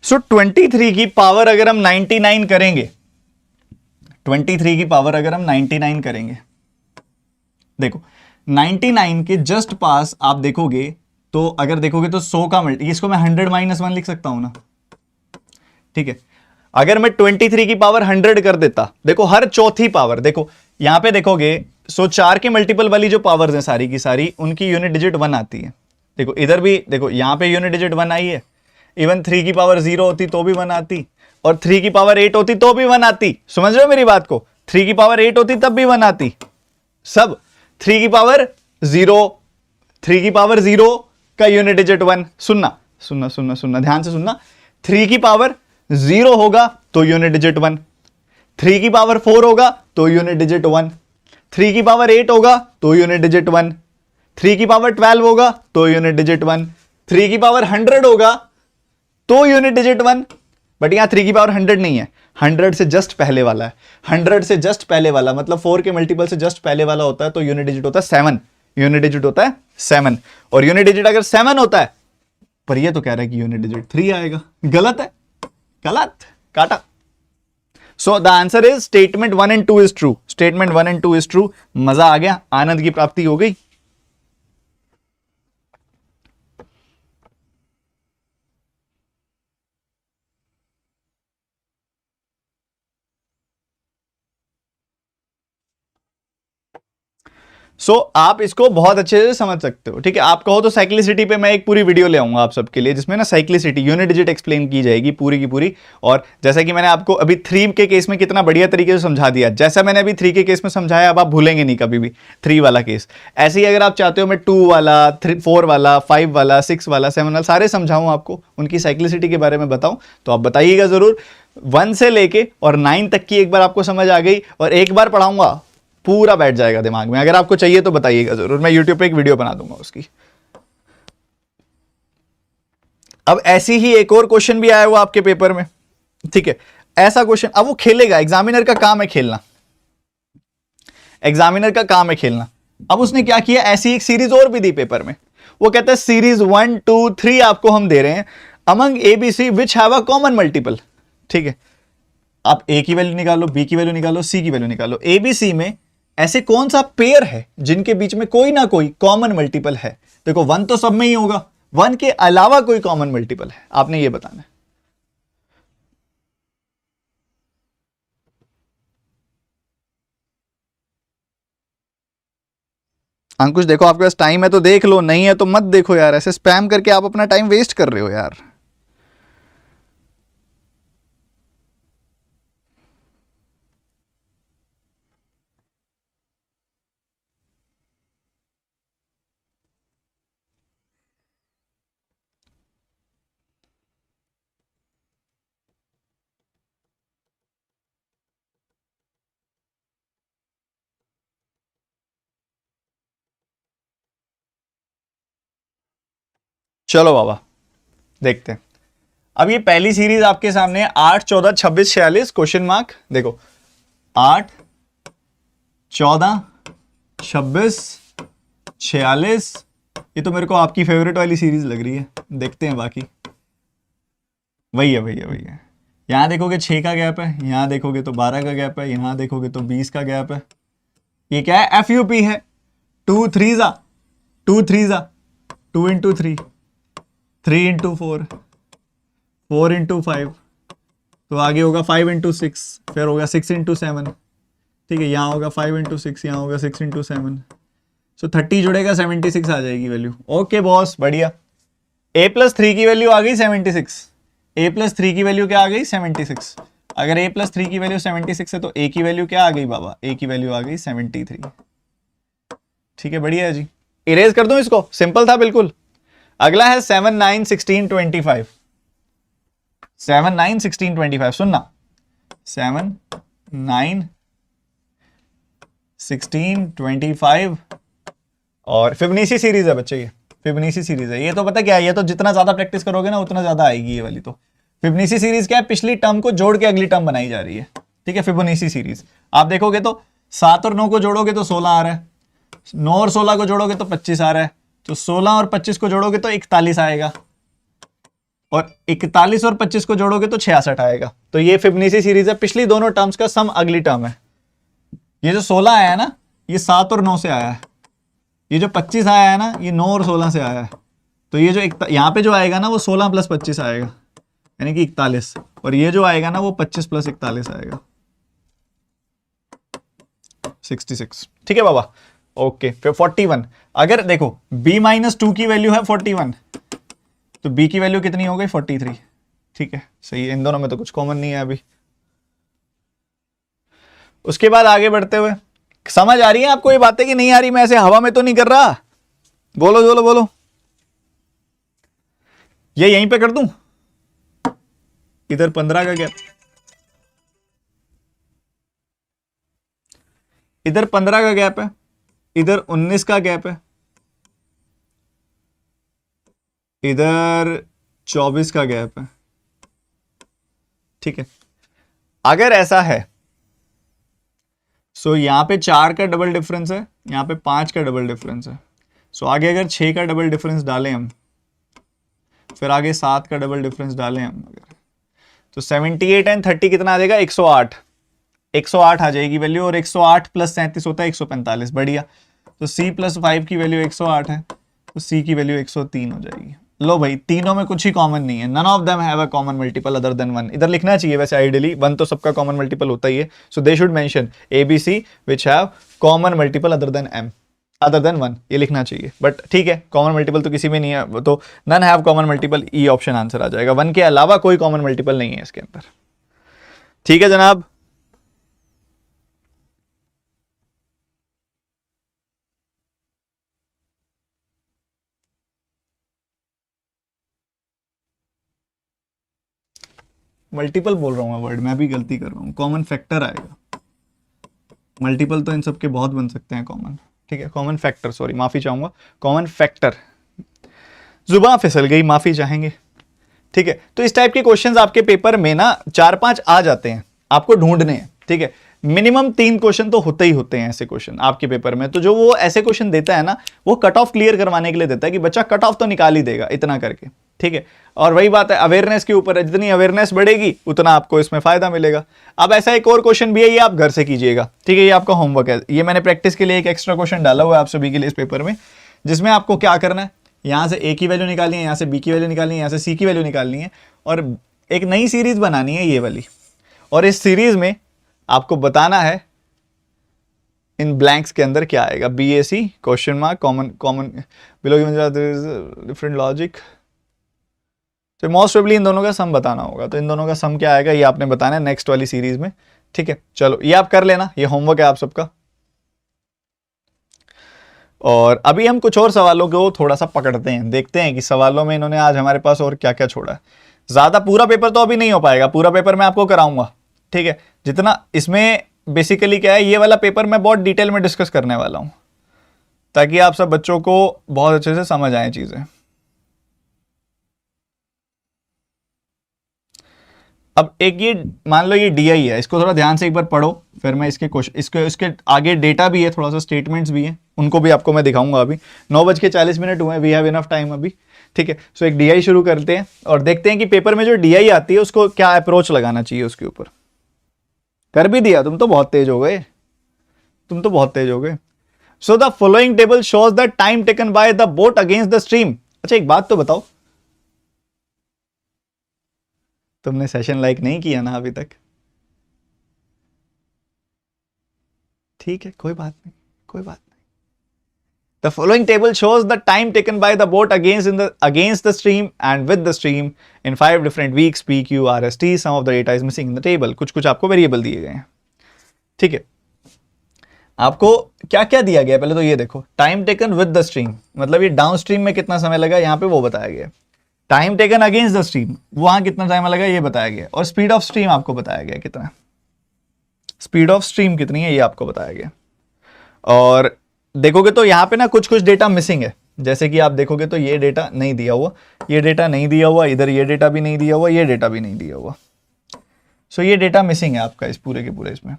सो 23 की पावर अगर हम 99 करेंगे, 23 की पावर अगर हम 99 करेंगे, देखो 99 के जस्ट पास आप देखोगे तो अगर देखोगे तो 100 का मल्टी, इसको मैं 100 माइनस 1 लिख सकता हूं ना। ठीक है, अगर मैं 23 की पावर 100 कर देता, देखो हर चौथी पावर, देखो यहां पे देखोगे सो 4 के मल्टीपल वाली जो पावर्स हैं सारी की सारी, उनकी यूनिट डिजिट 1 आती है। देखो इधर भी देखो, यहां पे यूनिट डिजिट 1 आई है। इवन 3 की पावर 0 होती तो भी 1 आती, और 3 की पावर 8 होती तो भी 1 आती। समझ रहे हो मेरी बात को? 3 की पावर 8 होती तब भी 1 आती। सब 3 की पावर 0, 3 की पावर 0 का यूनिट डिजिट 1। सुनना सुनना सुनना सुनना, ध्यान से सुनना। 3 की पावर 0 होगा तो यूनिट डिजिट 1, 3 की पावर 4 होगा तो यूनिट डिजिट 1, 3 की पावर 8 होगा तो यूनिट डिजिट 1, 3 की पावर 12 होगा तो यूनिट डिजिट 1, 3 की पावर 100 होगा तो यूनिट डिजिट 1। बट यहां 3 की पावर 100 नहीं है, 100 से जस्ट पहले वाला है। 100 से जस्ट पहले वाला मतलब 4 के मल्टीपल से जस्ट पहले वाला होता है, तो यूनिट डिजिट होता है 7। यूनिट डिजिट होता है 7, और यूनिट डिजिट अगर 7 होता है, पर ये तो कह रहा है कि यूनिट डिजिट 3 आएगा। गलत है, गलत, काटा। So the answer is statement 1 and 2 is true. Statement 1 and 2 is true. मजा आ गया, आनंद की प्राप्ति हो गई। आप इसको बहुत अच्छे से समझ सकते हो, ठीक है। आप कहो तो साइक्लिसिटी पे मैं एक पूरी वीडियो ले आऊंगा आप सबके लिए, जिसमें ना साइक्लिसिटी यूनिट डिजिट एक्सप्लेन की जाएगी पूरी की पूरी। और जैसा कि मैंने आपको अभी 3 के केस में कितना बढ़िया तरीके से समझा दिया, जैसा मैंने अभी 3 के केस में समझाया, अब आप भूलेंगे नहीं कभी भी 3 वाला केस। ऐसे ही अगर आप चाहते हो मैं 2 वाला, 4 वाला, 5 वाला, 6 वाला, 7 वाला सारे समझाऊं आपको, उनकी साइक्लिसिटी के बारे में बताऊं, तो आप बताइएगा जरूर। 1 से लेके और 9 तक की एक बार आपको समझ आ गई, और एक बार पढ़ाऊंगा पूरा बैठ जाएगा दिमाग में। अगर आपको चाहिए तो बताइएगा जरूर, मैं YouTube पे एक वीडियो बना दूंगा उसकी। अब ऐसी ही एक और क्वेश्चन भी आया हुआ आपके पेपर में, ठीक है। ऐसा क्वेश्चन, अब वो खेलेगा, एग्जामिनर का काम है खेलना, एग्जामिनर का काम है खेलना। अब उसने क्या किया, ऐसी एक सीरीज और भी दी पेपर में। वो कहता है सीरीज 1, 2, 3 आपको हम दे रहे हैं, among ABC which have a common multiple, ठीक है। आप A की वैल्यू निकालो, B की वैल्यू निकालो, C की वैल्यू निकालो। ABC में ऐसे कौन सा पेयर है जिनके बीच में कोई ना कोई कॉमन मल्टीपल है? देखो 1 तो सब में ही होगा, 1 के अलावा कोई कॉमन मल्टीपल है, आपने ये बताना है। अंकुश देखो आपके पास टाइम है तो देख लो, नहीं है तो मत देखो यार। ऐसे स्पैम करके आप अपना टाइम वेस्ट कर रहे हो यार। चलो बाबा देखते हैं। अब ये पहली सीरीज आपके सामने है, 8, 14, 26, 46 क्वेश्चन मार्क। देखो 8, 14, 26, 46, ये तो मेरे को आपकी फेवरेट वाली सीरीज लग रही है। देखते हैं बाकी। वही है, वही है, वही है। यहां देखोगे 6 का गैप है, यहां देखोगे तो 12 का गैप है, यहां देखोगे तो 20 का गैप है। ये क्या है, FUP है। 2 3 2 3 2 इंटू 3, 3 इंटू 4, 4 इंटू 5, तो आगे होगा 5 इंटू 6, फिर होगा 6 इंटू 7, ठीक है। यहाँ होगा 5 इंटू 6, यहाँ होगा 6 इंटू 7, सो 30 जुड़ेगा, 76 आ जाएगी वैल्यू। ओके बॉस, बढ़िया। A+3 की वैल्यू आ गई 76, A+3 की वैल्यू क्या आ गई 76। अगर A+3 की वैल्यू 76 है तो A की वैल्यू क्या आ गई बाबा, A की वैल्यू आ गई 73। ठीक है, बढ़िया है जी। इरेज कर दूं इसको, सिंपल था बिल्कुल। अगला है 7, 9, 16, 25। 7, 9, 16, 25 सुनना। 7, 9, 16, 25 और फिबोनाची सीरीज है बच्चे, ये फिबोनाची सीरीज है। ये तो पता क्या है, ये तो जितना ज्यादा प्रैक्टिस करोगे ना उतना ज्यादा आएगी ये वाली। तो फिबोनाची सीरीज क्या है, पिछली टर्म को जोड़ के अगली टर्म बनाई जा रही है, ठीक है। फिबोनाची सीरीज आप देखोगे तो 7 और 9 को जोड़ोगे तो 16 आ रहा है, 9 और 16 को जोड़ोगे तो 25 आ रहा है, तो 16 और 25 को जोड़ोगे तो 41 आएगा, और 41 और 25 को जोड़ोगे तो 66 आएगा। तो ये फिबोनाची सीरीज है, पिछली दोनों टर्म्स का सम अगली टर्म है। ये जो 16 आया है ना, ये 7 और 9 से आया है। ये जो 25 आया है ना, ये 9 और 16 से आया है। तो ये जो यहाँ पे जो आएगा ना वो 16 + 25 आएगा, यानी कि 41, और ये जो आएगा ना वो 25 + 41 आएगा। 66, ठीक है बाबा। ओके, फिर 41, अगर देखो b-2 की वैल्यू है 41, तो b की वैल्यू कितनी हो गई 43, ठीक है सही है। इन दोनों में तो कुछ कॉमन नहीं है अभी। उसके बाद आगे बढ़ते हुए, समझ आ रही है आपको ये बातें कि नहीं आ रही? मैं ऐसे हवा में तो नहीं कर रहा, बोलो बोलो बोलो। ये यहीं पे कर दूं, इधर 15 का गैप, इधर 15 का गैप है, इधर 19 का गैप है, इधर 24 का गैप है, ठीक है। अगर ऐसा है, सो यहां पे 4 का डबल डिफरेंस है, यहां पे 5 का डबल डिफरेंस है, सो आगे अगर 6 का डबल डिफरेंस डालें हम, फिर आगे 7 का डबल डिफरेंस डालें हम अगर, तो 78 एंड 30 कितना आ जाएगा 108, 108 आ जाएगी वैल्यू, और 108 प्लस 37 होता है 145, बढ़िया। तो C प्लस 5 की वैल्यू 108 है, तो C की वैल्यू 103 हो जाएगी। लो भाई, तीनों में कुछ ही कॉमन नहीं है, none of them have a common multiple other than 1। इधर लिखना चाहिए वैसे आइडियली, 1 तो सबका कॉमन मल्टीपल होता ही है, so they should mention ABC which have common multiple other than M, other than 1, ये लिखना चाहिए। बट ठीक है, कॉमन मल्टीपल तो किसी में नहीं है, तो none have common multiple, E option answer आ जाएगा। 1 के अलावा कोई कॉमन मल्टीपल नहीं है इसके अंदर, ठीक है जनाब। मल्टीपल बोल रहा हूँ वर्ड, मैं भी गलती कर रहा हूँ, कॉमन फैक्टर आएगा। मल्टीपल तो इन सब के बहुत बन सकते हैं कॉमन, ठीक है, कॉमन फैक्टर, सॉरी माफी चाहूंगा, कॉमन फैक्टर, जुबान फिसल गई, माफी चाहेंगे, ठीक है। तो इस टाइप के क्वेश्चंस आपके पेपर में ना 4-5 आ जाते हैं, आपको ढूंढने हैं, ठीक है। मिनिमम 3 क्वेश्चन तो होते ही होते हैं ऐसे क्वेश्चन आपके पेपर में, तो जो वो ऐसे क्वेश्चन देता है ना, वो कट ऑफ क्लियर करवाने के लिए देता है कि बच्चा कट ऑफ तो निकाल ही देगा इतना करके, ठीक है। और वही बात है, अवेयरनेस के ऊपर है, जितनी अवेयरनेस बढ़ेगी उतना आपको इसमें फायदा मिलेगा। अब ऐसा एक और क्वेश्चन भी है, ये आप घर से कीजिएगा, ठीक है, ये आपका होमवर्क है, ये मैंने प्रैक्टिस के लिए एक एक्स्ट्रा क्वेश्चन डाला हुआ है आप सभी के लिए इस पेपर में, जिसमें आपको क्या करना है, यहां से A की वैल्यू निकालनी है, यहां से B की वैल्यू निकालनी है, यहां से C की वैल्यू निकालनी है, और एक नई सीरीज बनानी है ये वाली, और इस सीरीज में आपको बताना है इन ब्लैंक्स के अंदर क्या आएगा, BAC question mark common common below different logic, तो मोस्ट प्रोबेबली इन दोनों का सम बताना होगा। तो इन दोनों का सम क्या आएगा ये आपने बताना है नेक्स्ट वाली सीरीज में, ठीक है। चलो ये आप कर लेना, ये होमवर्क है आप सबका। और अभी हम कुछ और सवालों को थोड़ा सा पकड़ते हैं, देखते हैं कि सवालों में इन्होंने आज हमारे पास और क्या क्या छोड़ा है। ज्यादा पूरा पेपर तो अभी नहीं हो पाएगा, पूरा पेपर मैं आपको कराऊंगा, ठीक है। जितना इसमें बेसिकली क्या है, ये वाला पेपर मैं बहुत डिटेल में डिस्कस करने वाला हूं, ताकि आप सब बच्चों को बहुत अच्छे से समझ आए चीजें। अब एक ये मान लो ये DI है, इसको थोड़ा ध्यान से एक बार पढ़ो, फिर मैं इसके क्वेश्चन इसके आगे डेटा भी है, थोड़ा सा स्टेटमेंट्स भी हैं, उनको भी आपको मैं दिखाऊंगा। अभी 9:40 हुए, वी हैव इनफ टाइम अभी, ठीक है। सो एक DI शुरू करते हैं और देखते हैं कि पेपर में जो DI आती है उसको क्या अप्रोच लगाना चाहिए उसके ऊपर। कर भी दिया, तुम तो बहुत तेज हो गए, तुम तो बहुत तेज हो गए। So the following table shows the time taken by the boat against the stream. अच्छा एक बात तो बताओ, तुमने सेशन लाइक नहीं किया ना अभी तक? ठीक है, कोई बात नहीं, कोई बात नहीं। The following table shows the time taken by the boat against the stream and with the stream in 5 different weeks, P, Q, R, S, T. Some of the data is missing in the table. कुछ कुछ आपको वेरिएबल दिए गए हैं, ठीक है। आपको क्या क्या दिया गया पहले तो ये देखो, time taken with the stream, मतलब ये डाउन स्ट्रीम में कितना समय लगा यहाँ पे वो बताया गया, time taken against the stream वहां कितना टाइम लगा ये बताया गया, और स्पीड ऑफ स्ट्रीम आपको बताया गया कितना, स्पीड ऑफ स्ट्रीम कितनी है ये आपको बताया गया। और देखोगे तो यहाँ पे ना कुछ कुछ डेटा मिसिंग है, जैसे कि आप देखोगे तो ये डेटा नहीं दिया हुआ, ये डेटा नहीं दिया हुआ, इधर ये डेटा भी नहीं दिया हुआ, ये डेटा भी नहीं दिया हुआ, सो ये डेटा मिसिंग है आपका इस पूरे के पूरे इसमें,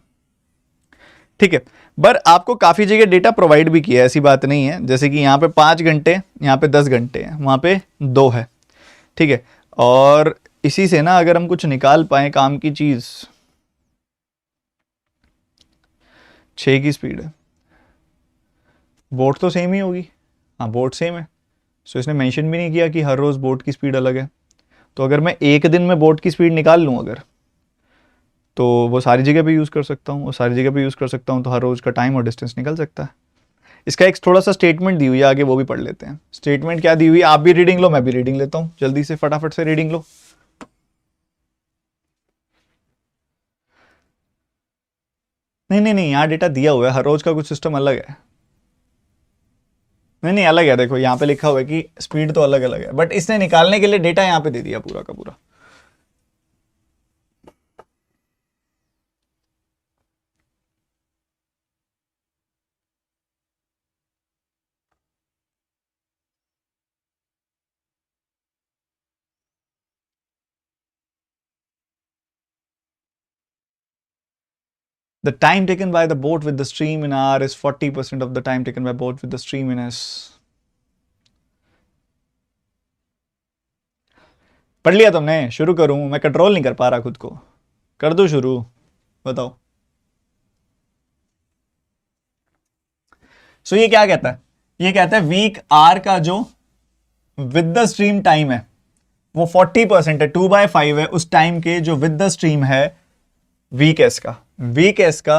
ठीक है। पर आपको काफी जगह डेटा प्रोवाइड भी किया है, ऐसी बात नहीं है, जैसे कि यहाँ पे 5 घंटे, यहाँ पे 10 घंटे है, वहां पे 2 है, ठीक है। और इसी से ना अगर हम कुछ निकाल पाए काम की चीज, 6 की स्पीड है, बोट तो सेम ही होगी, हाँ बोट सेम है, सो इसने मेंशन भी नहीं किया कि हर रोज बोट की स्पीड अलग है। तो अगर मैं एक दिन में बोट की स्पीड निकाल लूं अगर, तो वो सारी जगह पे यूज़ कर सकता हूँ, और सारी जगह पे यूज़ कर सकता हूँ तो हर रोज़ का टाइम और डिस्टेंस निकल सकता है। इसका एक थोड़ा सा स्टेटमेंट दी हुई है आगे, वो भी पढ़ लेते हैं। स्टेटमेंट क्या दी हुई है, आप भी रीडिंग लो, मैं भी रीडिंग लेता हूँ, जल्दी से फटाफट से रीडिंग लो। नहीं नहीं नहीं, यहाँ डेटा दिया हुआ है, हर रोज का कुछ सिस्टम अलग है। नहीं नहीं अलग है, देखो यहाँ पे लिखा हुआ है कि स्पीड तो अलग अलग है, बट इसने निकालने के लिए डेटा यहाँ पे दे दिया पूरा का पूरा। The time taken by the boat with the stream in R is 40% of the time taken by boat with the stream in S. पढ़ लिया तुमने? शुरू करूं? मैं कंट्रोल नहीं कर पा रहा खुद को, कर दो शुरू, बताओ। सो ये क्या कहता है, ये कहता है वीक आर का जो विद द स्ट्रीम टाइम है वो 40% है, 2/5 है उस टाइम के जो विद द स्ट्रीम है वीक एस का। वीक एस का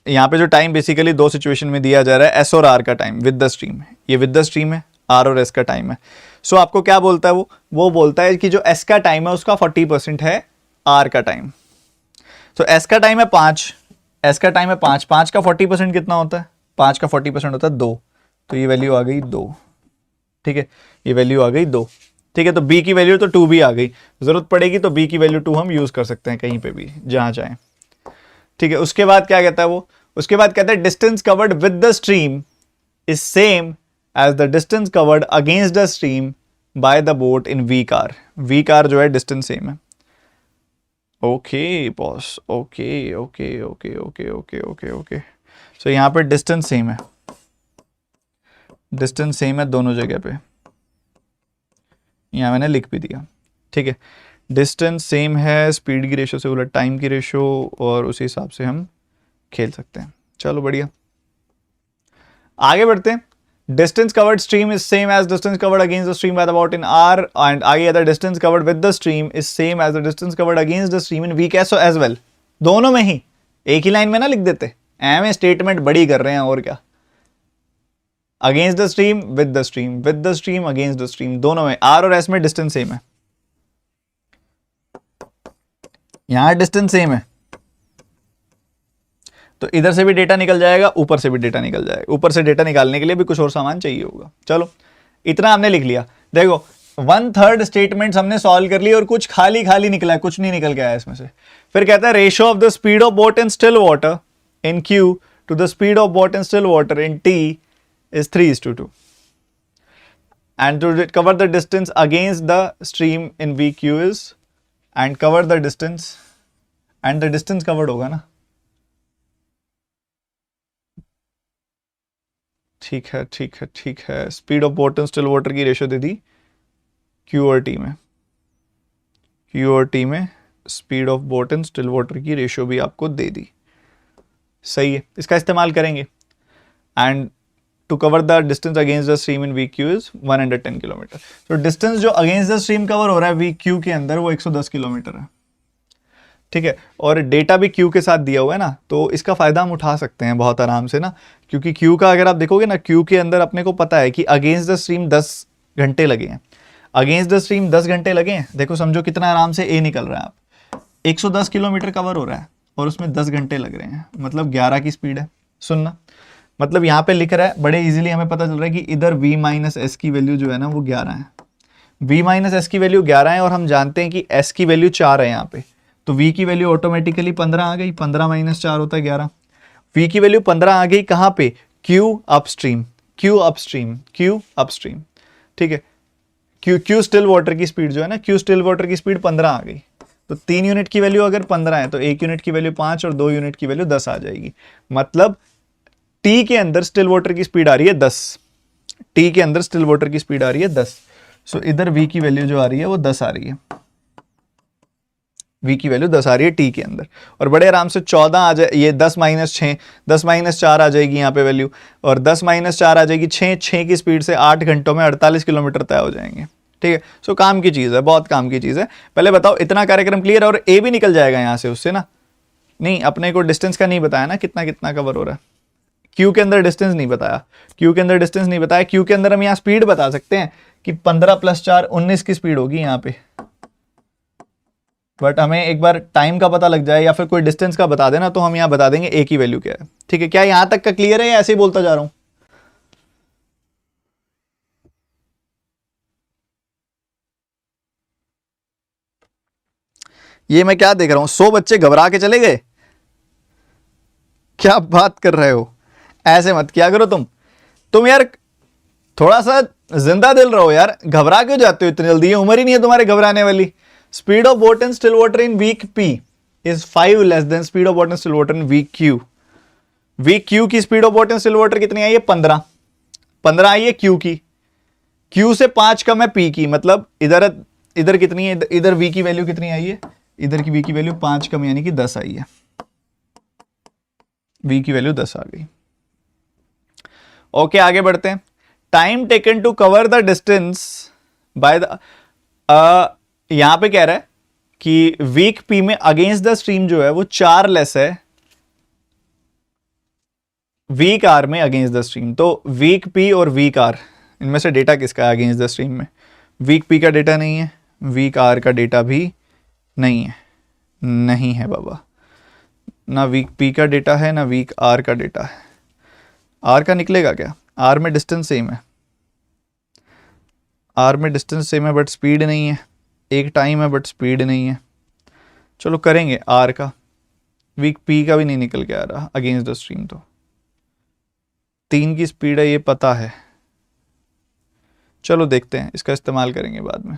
यहाँ पे जो टाइम बेसिकली दो सिचुएशन में दिया जा रहा है, एस और आर का टाइम विद द स्ट्रीम है, ये विद द स्ट्रीम है, आर और एस का टाइम है। सो आपको क्या बोलता है वो बोलता है कि जो एस का टाइम है उसका 40% है आर का टाइम। तो एस का टाइम है 5, एस का टाइम है 5, 5 का 40% कितना होता है, 5 का 40% होता है 2, तो ये वैल्यू आ गई 2, ठीक है, ये वैल्यू आ गई 2, ठीक है। तो बी की वैल्यू तो 2 भी आ गई, जरूरत पड़ेगी तो बी की वैल्यू 2 हम यूज कर सकते हैं कहीं पे भी जहां चाहें, ठीक है। उसके बाद क्या कहता है वो, उसके बाद कहता है distance covered with the stream is same as the distance covered against the stream by the boat in week R. Week R जो है डिस्टेंस सेम है। Okay boss, okay okay okay okay okay okay okay. So यहां पर डिस्टेंस सेम है, डिस्टेंस सेम है दोनों जगह पे, यहाँ मैंने लिख भी दिया, ठीक है। डिस्टेंस सेम है, स्पीड की रेशो से उलट टाइम की रेशो, और उसी हिसाब से हम खेल सकते हैं। चलो बढ़िया, आगे बढ़ते हैं। Distance covered stream is same as distance covered against the stream by the boat in R, and आगे the distance covered with the stream is same as the distance covered against the stream in week S as well. दोनों में ही एक ही लाइन में ना लिख देते, एम स्टेटमेंट बड़ी कर रहे हैं और क्या। Against the stream with the stream, with the stream against the stream, दोनों में आर और एस में डिस्टेंस सेम है, यहां डिस्टेंस सेम है, तो इधर से भी डेटा निकल जाएगा, ऊपर से भी डेटा निकल जाएगा। ऊपर से डेटा निकालने के लिए भी कुछ और सामान चाहिए होगा। चलो इतना हमने लिख लिया। देखो 1/3 स्टेटमेंट्स हमने सॉल्व कर ली और कुछ खाली खाली निकला है, कुछ नहीं निकल के आया इसमें से। फिर कहता है ratio of the speed of boat in still water in Q to the speed of boat in still water in T is 3:2, and to cover the distance against the stream in VQ is, and cover the distance, and the distance covered होगा ना, ठीक है ठीक है ठीक है। Speed of boat in still water की रेशियो दे दी Q और T में, Q और T में speed of boat in still water की रेशियो भी आपको दे दी, सही है, इसका इस्तेमाल करेंगे। And to cover the distance against the stream in VQ is 110 kilometre. तो डिस्टेंस जो अगेंस्ट द स्ट्रीम कवर हो रहा है VQ के अंदर वो 110 किलोमीटर है, ठीक है। और डेटा भी Q के साथ दिया हुआ है ना, तो इसका फायदा हम उठा सकते हैं बहुत आराम से ना, क्योंकि Q का अगर आप देखोगे ना, Q के अंदर अपने को पता है कि अगेंस्ट द स्ट्रीम 10 घंटे लगे हैं, अगेंस्ट द स्ट्रीम 10 घंटे लगे हैं। देखो समझो कितना आराम से A निकल रहा है, आप 110 किलोमीटर कवर हो रहा है और उसमें 10 घंटे लग रहे हैं, मतलब 11 की स्पीड है। सुनना, मतलब यहाँ पे लिख रहा है, बड़े इजीली हमें पता चल रहा है कि इधर v माइनस एस की वैल्यू जो है ना वो 11 है, v माइनस एस की वैल्यू 11 है, और हम जानते हैं कि s की वैल्यू 4 है यहाँ पे, तो v की वैल्यू ऑटोमेटिकली 15 आ गई, 15 माइनस 4 होता है 11, v की वैल्यू 15 आ गई कहाँ पे, q upstream, q upstream, q upstream, ठीक है। q स्टिल वाटर की स्पीड जो है ना, q स्टिल वाटर की स्पीड 15 आ गई, तो 3 यूनिट की वैल्यू अगर 15 है तो 1 यूनिट की वैल्यू 5 और 2 यूनिट की वैल्यू 10 आ जाएगी। मतलब टी के अंदर स्टिल वाटर की स्पीड आ रही है 10, टी के अंदर स्टिल वाटर की स्पीड आ रही है 10। सो इधर वी की वैल्यू जो आ रही है वो 10 आ रही है, वी की वैल्यू 10 आ रही है टी के अंदर, और बड़े आराम से 14 आ जाए, ये 10 माइनस 6, 10 माइनस 4 आ जाएगी यहाँ पे वैल्यू, और 10 माइनस 4 आ जाएगी 6 की स्पीड से 8 घंटों में 48 किलोमीटर तय हो जाएंगे, ठीक है। सो काम की चीज़ है, बहुत काम की चीज़ है। पहले बताओ इतना कार्यक्रम क्लियर है, और ए भी निकल जाएगा यहाँ से उससे ना, नहीं, अपने को डिस्टेंस का नहीं बताया ना, कितना कितना कवर हो रहा है। क्यू के अंदर डिस्टेंस नहीं बताया, क्यू के अंदर डिस्टेंस नहीं बताया। क्यू के अंदर हम यहाँ स्पीड बता सकते हैं कि 15 + 4 19 की स्पीड होगी यहाँ पे, बट हमें एक बार टाइम का पता लग जाए या फिर कोई डिस्टेंस का बता देना तो हम यहाँ बता देंगे ए की वैल्यू क्या है। ठीक है, क्या यहां तक का क्लियर है या ऐसे ही बोलता जा रहा हूं? ये मैं क्या देख रहा हूं, 100 बच्चे घबरा के चले गए, क्या बात कर रहे हो? ऐसे मत किया करो तुम यार, थोड़ा सा जिंदा दिल रहो यार, घबरा क्यों जाते हो इतनी जल्दी? ये उम्र ही नहीं है तुम्हारे घबराने वाली। Speed of boat in still water in week P is 5 less than speed of boat in still water in week Q. Week Q की speed of boat in still water कितनी आई है? 15 आई है क्यू की। क्यू से 5 कम है पी की, मतलब इधर कितनी है? इधर वी की वैल्यू कितनी आई है? इधर की वी की वैल्यू 5 कम यानी कि 10 आई है। वी की वैल्यू 10 आ गई। ओके, आगे बढ़ते हैं। Time taken to cover the distance by the, यहां पे कह रहा है कि वीक पी में अगेंस्ट द स्ट्रीम जो है वो 4 लेस है वीक आर में अगेंस्ट द स्ट्रीम। तो वीक पी और वीक आर, इनमें से डेटा किसका है अगेंस्ट द स्ट्रीम में? वीक पी का डेटा नहीं है, वीक आर का डेटा भी नहीं है, नहीं है बाबा, ना वीक पी का डेटा है ना वीक आर का डेटा है। आर का निकलेगा क्या? आर में डिस्टेंस सेम है, आर में डिस्टेंस सेम है बट स्पीड नहीं है, एक टाइम है बट स्पीड नहीं है। चलो करेंगे आर का, वीक पी का भी नहीं निकल के आ रहा अगेंस्ट द स्ट्रीम। तो 3 की स्पीड है ये पता है, चलो देखते हैं, इसका इस्तेमाल करेंगे बाद में।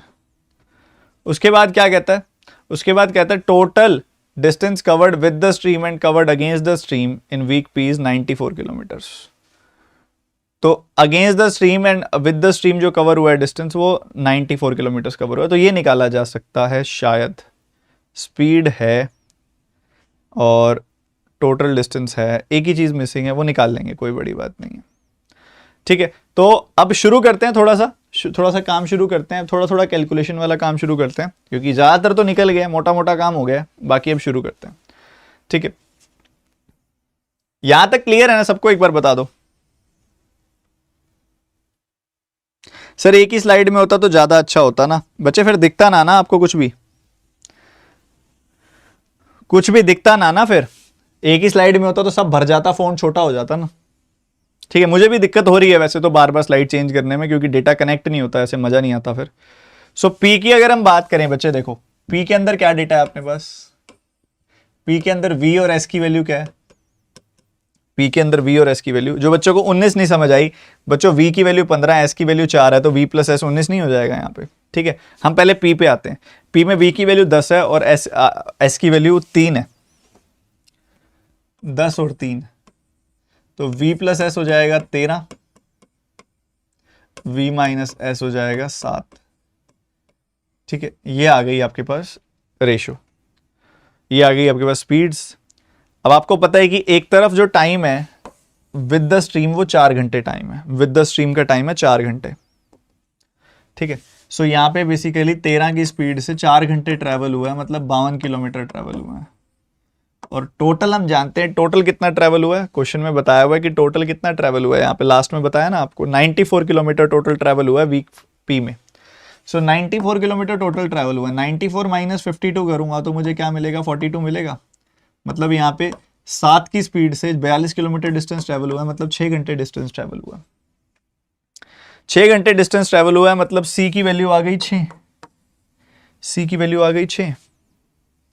उसके बाद क्या कहता है? उसके बाद कहता है total distance covered with the stream and covered against the stream in week P is 94 kilometres. तो against the stream and with the stream जो कवर हुआ है डिस्टेंस वो 94 किलोमीटर्स कवर हुआ है। तो ये निकाला जा सकता है शायद, स्पीड है और टोटल डिस्टेंस है, एक ही चीज मिसिंग है, वो निकाल लेंगे, कोई बड़ी बात नहीं है। ठीक है, तो अब शुरू करते हैं, थोड़ा सा काम शुरू करते हैं, थोड़ा कैलकुलेशन वाला काम शुरू करते हैं, क्योंकि ज्यादातर तो निकल गया, मोटा मोटा काम हो गया, बाकी अब शुरू करते हैं। ठीक है, यहां तक क्लियर है ना सबको? एक बार बता दो सर, एक ही स्लाइड में होता तो ज्यादा अच्छा होता ना बच्चे, फिर दिखता ना आपको कुछ भी दिखता ना, फिर एक ही स्लाइड में होता तो सब भर जाता, फोन छोटा हो जाता ना। ठीक है, मुझे भी दिक्कत हो रही है वैसे तो बार बार स्लाइड चेंज करने में, क्योंकि डेटा कनेक्ट नहीं होता, ऐसे मजा नहीं आता फिर। सो पी की अगर हम बात करें बच्चे, देखो पी के अंदर क्या डेटा है अपने पास? पी के अंदर वी और एस की वैल्यू क्या है? पी के अंदर वी और एस की वैल्यू, जो बच्चों को 19 नहीं समझ आई, बच्चों वी की वैल्यू 15, एस की वैल्यू 4 है, तो वी प्लस एस 19 नहीं हो जाएगा यहाँ पे? ठीक है, हम पहले पी पे आते हैं। पी में वी की वैल्यू 10 है और एस की वैल्यू 3 है, 10 और 3, तो v प्लस एस हो जाएगा 13, v माइनस एस हो जाएगा 7। ठीक है, ये आ गई आपके पास रेशो, ये आ गई आपके पास स्पीड्स। अब आपको पता है कि एक तरफ जो टाइम है विद द स्ट्रीम वो 4 घंटे टाइम है, विद द स्ट्रीम का टाइम है 4 घंटे। ठीक है, सो यहाँ पे बेसिकली 13 की स्पीड से 4 घंटे ट्रेवल हुआ है, मतलब 52 किलोमीटर ट्रेवल हुआ है। और टोटल हम जानते हैं टोटल कितना ट्रैवल हुआ है, क्वेश्चन में बताया हुआ है कि टोटल कितना ट्रैवल हुआ है, यहाँ पे लास्ट में बताया ना आपको 94 किलोमीटर टोटल ट्रैवल हुआ है वीक पी में। सो 94 किलोमीटर टोटल ट्रैवल हुआ है, 94 माइनस 52 करूंगा तो मुझे क्या मिलेगा? 42 मिलेगा। मतलब यहाँ पे 7 की स्पीड से 42 किलोमीटर डिस्टेंस ट्रैवल हुआ है, मतलब 6 घंटे डिस्टेंस ट्रैवल हुआ है। 6 घंटे डिस्टेंस ट्रैवल हुआ है, मतलब सी की वैल्यू आ गई 6, सी की वैल्यू आ गई 6,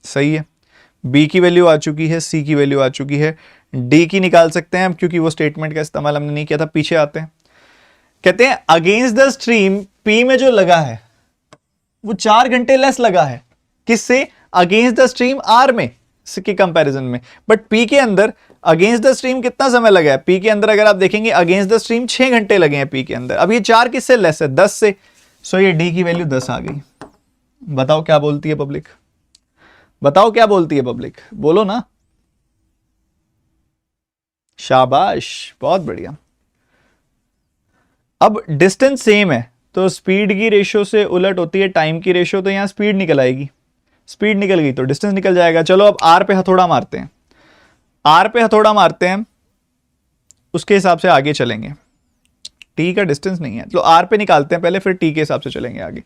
सही है। बी की वैल्यू आ चुकी है, सी की वैल्यू आ चुकी है, डी की निकाल सकते हैं क्योंकि वो स्टेटमेंट का इस्तेमाल हमने नहीं किया था। पीछे आते हैं, कहते हैं अगेंस्ट द स्ट्रीम पी में जो लगा है वो 4 घंटे लेस लगा है, किससे? अगेंस्ट द स्ट्रीम आर में के कंपैरिजन में। बट पी के अंदर अगेंस्ट द स्ट्रीम कितना समय लगा है? पी के अंदर अगर आप देखेंगे अगेंस्ट द स्ट्रीम 6 घंटे लगे हैं पी के अंदर। अब ये 4 किससे लेस है? 10 से। सो ये डी की वैल्यू 10 आ गई। बताओ क्या बोलती है पब्लिक? बताओ क्या बोलती है पब्लिक? बोलो ना, शाबाश, बहुत बढ़िया। अब डिस्टेंस सेम है तो स्पीड की रेशियो से उलट होती है टाइम की रेशियो, तो यहां स्पीड निकल आएगी, स्पीड निकल गई तो डिस्टेंस निकल जाएगा। चलो अब आर पे हथौड़ा मारते हैं, आर पे हथौड़ा मारते हैं, उसके हिसाब से आगे चलेंगे। टी का डिस्टेंस नहीं है तो आर पे निकालते हैं पहले, फिर टी के हिसाब से चलेंगे आगे।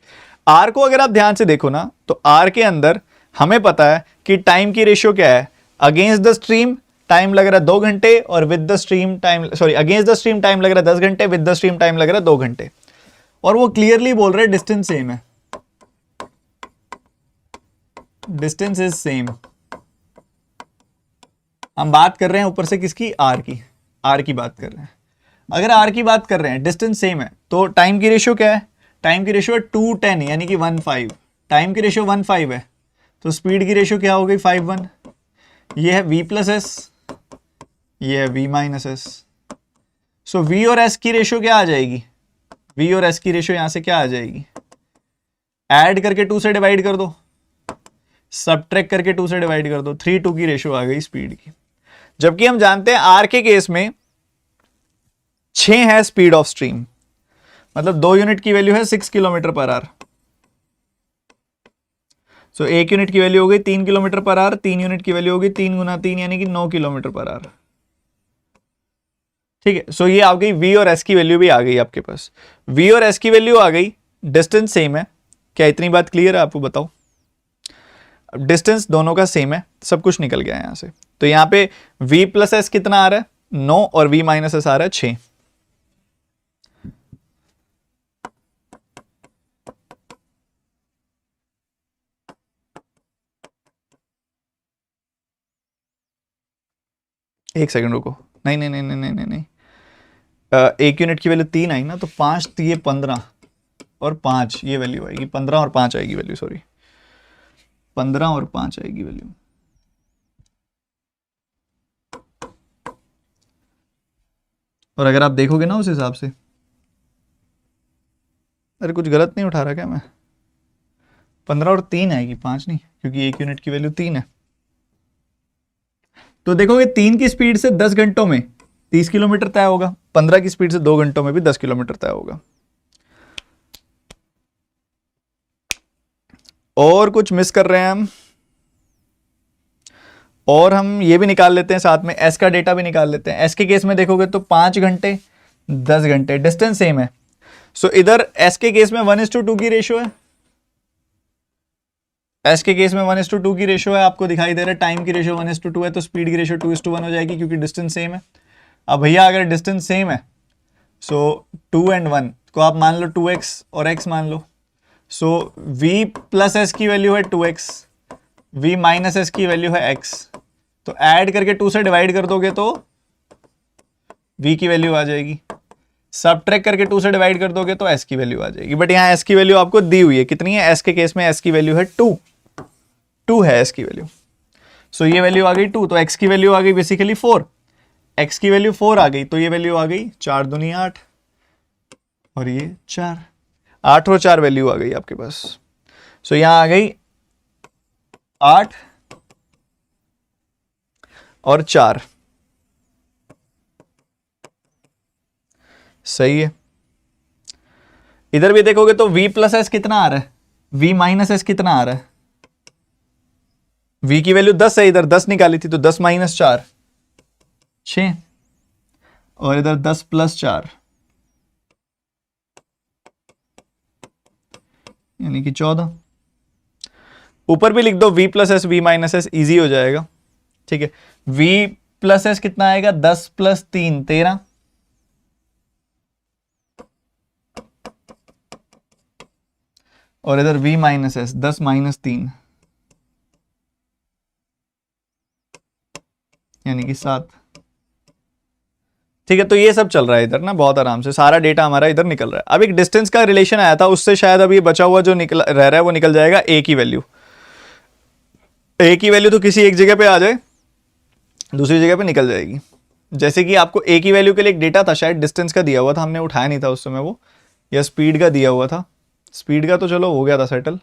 आर को अगर आप ध्यान से देखो ना, तो आर के अंदर हमें पता है कि टाइम की रेशियो क्या है, अगेंस्ट द स्ट्रीम टाइम लग रहा है 2 घंटे, और with the stream time, sorry, against the stream time लग रहा है 10 घंटे, विद द स्ट्रीम टाइम लग रहा है 2 घंटे। और वो क्लियरली बोल रहे हैं डिस्टेंस सेम है, डिस्टेंस इज सेम। हम बात कर रहे हैं ऊपर से किसकी, आर की, आर की बात कर रहे हैं। अगर आर की बात कर रहे हैं, डिस्टेंस सेम है, तो टाइम की रेशियो क्या है, टाइम की रेशियो है 2:10 यानी कि 1:5। टाइम की रेशियो 1:5 है, तो स्पीड की रेशियो क्या हो गई 5:1। ये है v प्लस एस, ये है v माइनस एस। सो v और s की रेशियो क्या आ जाएगी, v और s की रेशियो यहां से क्या आ जाएगी, ऐड करके 2 से डिवाइड कर दो, सबट्रैक्ट करके 2 से डिवाइड कर दो, 3:2 की रेशियो आ गई स्पीड की। जबकि हम जानते हैं आर के केस में 6 है स्पीड ऑफ स्ट्रीम, मतलब 2 यूनिट की वैल्यू है 6 किलोमीटर पर आवर। सो 1 यूनिट की वैल्यू हो गई 3 किलोमीटर पर आवर, 3 यूनिट की वैल्यू होगी 3 गुना 3 यानी कि 9 किलोमीटर पर आवर। ठीक है, सो ये आ गई v और s की वैल्यू भी आ गई आपके पास, v और s की वैल्यू आ गई, डिस्टेंस सेम है। क्या इतनी बात क्लियर है आपको, बताओ। डिस्टेंस दोनों का सेम है, सब कुछ निकल गया है यहां से। तो यहां पे v प्लस एस कितना आ रहा है 9, और v माइनस एस आ रहा है 6। एक सेकंड रुको, नहीं नहीं नहीं नहीं नहीं नहीं, नहीं। 1 यूनिट की वैल्यू 3 आई ना, तो 5 तो ये 15 और 5 ये वैल्यू आएगी, 15 और 5 आएगी वैल्यू, सॉरी 15 और 5 आएगी वैल्यू। और अगर आप देखोगे ना उस हिसाब से, अरे कुछ गलत नहीं उठा रहा क्या मैं, 15 और 3 आएगी, 5 नहीं, क्योंकि 1 यूनिट की वैल्यू 3 है। तो देखोगे 3 की स्पीड से 10 घंटों में 30 किलोमीटर तय होगा, 15 की स्पीड से 2 घंटों में भी 10 किलोमीटर तय होगा। और कुछ मिस कर रहे हैं हम, और हम ये भी निकाल लेते हैं साथ में, एस का डेटा भी निकाल लेते हैं। एस के केस में देखोगे तो 5 घंटे 10 घंटे, डिस्टेंस सेम है। सो इधर एस के केस में 1:2 की रेशियो है, एस के केस में 1:2 की रेशियो है, आपको दिखाई दे रहा है। टाइम की रेशियो 1:2 है, तो स्पीड की रेशियो 2:1 हो जाएगी, क्योंकि डिस्टेंस सेम है। अब भैया अगर डिस्टेंस सेम है, सो 2 और 1 को आप मान लो 2x और x मान लो। सो v प्लस एस की वैल्यू है 2x, v माइनस एस की वैल्यू है x, तो ऐड करके 2 से डिवाइड कर दोगे तो v की वैल्यू आ जाएगी, सबट्रैक्ट करके 2 से डिवाइड कर दोगे तो s की वैल्यू आ जाएगी। बट यहाँ s की वैल्यू आपको दी हुई है, कितनी है, s के केस में s की वैल्यू है 2 है s की वैल्यू। सो ये वैल्यू आ गई 2, तो x की वैल्यू आ गई बेसिकली 4, x की वैल्यू 4 आ गई, तो ये वैल्यू आ गई 4 दूनी 8, और ये 4, 8 और 4 वैल्यू आ गई आपके पास। सो यहां आ गई 8 और 4, सही है। इधर भी देखोगे तो v प्लस एस कितना आ रहा है, v माइनस एस कितना आ रहा है, v की वैल्यू 10 है, इधर 10 निकाली थी, तो 10 माइनस 4 6, और इधर 10 प्लस 4 यानी कि 14। ऊपर भी लिख दो v plus S v minus S, easy हो जाएगा। ठीक है, v प्लस एस कितना आएगा, 10 प्लस 3 13, और इधर v माइनस एस 10 माइनस 3 यानी कि 7। ठीक है, तो ये सब चल रहा है इधर ना, बहुत आराम से सारा डेटा हमारा इधर निकल रहा है। अब एक डिस्टेंस का रिलेशन आया था, उससे शायद अभी बचा हुआ जो निकल रह रहा है वो निकल जाएगा ए की वैल्यू। ए की वैल्यू तो किसी एक जगह पे आ जाए, दूसरी जगह पे निकल जाएगी। जैसे कि आपको ए की वैल्यू के लिए एक डेटा था, शायद डिस्टेंस का दिया हुआ था, हमने उठाया नहीं था उस समय वो, या स्पीड का दिया हुआ था। स्पीड का तो चलो हो गया था सेटल।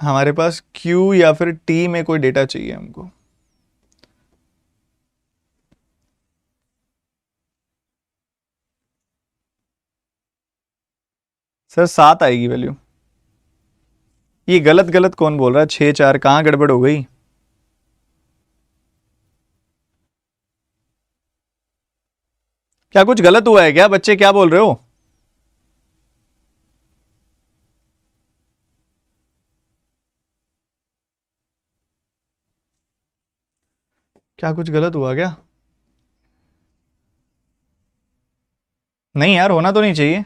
हमारे पास क्यू या फिर टी में कोई डेटा चाहिए हमको। सर 7 आएगी वैल्यू। ये गलत गलत कौन बोल रहा है? 6 4 कहाँ गड़बड़ हो गई? क्या कुछ गलत हुआ है क्या बच्चे? क्या बोल रहे हो? क्या कुछ गलत हुआ क्या? नहीं यार, होना तो नहीं चाहिए।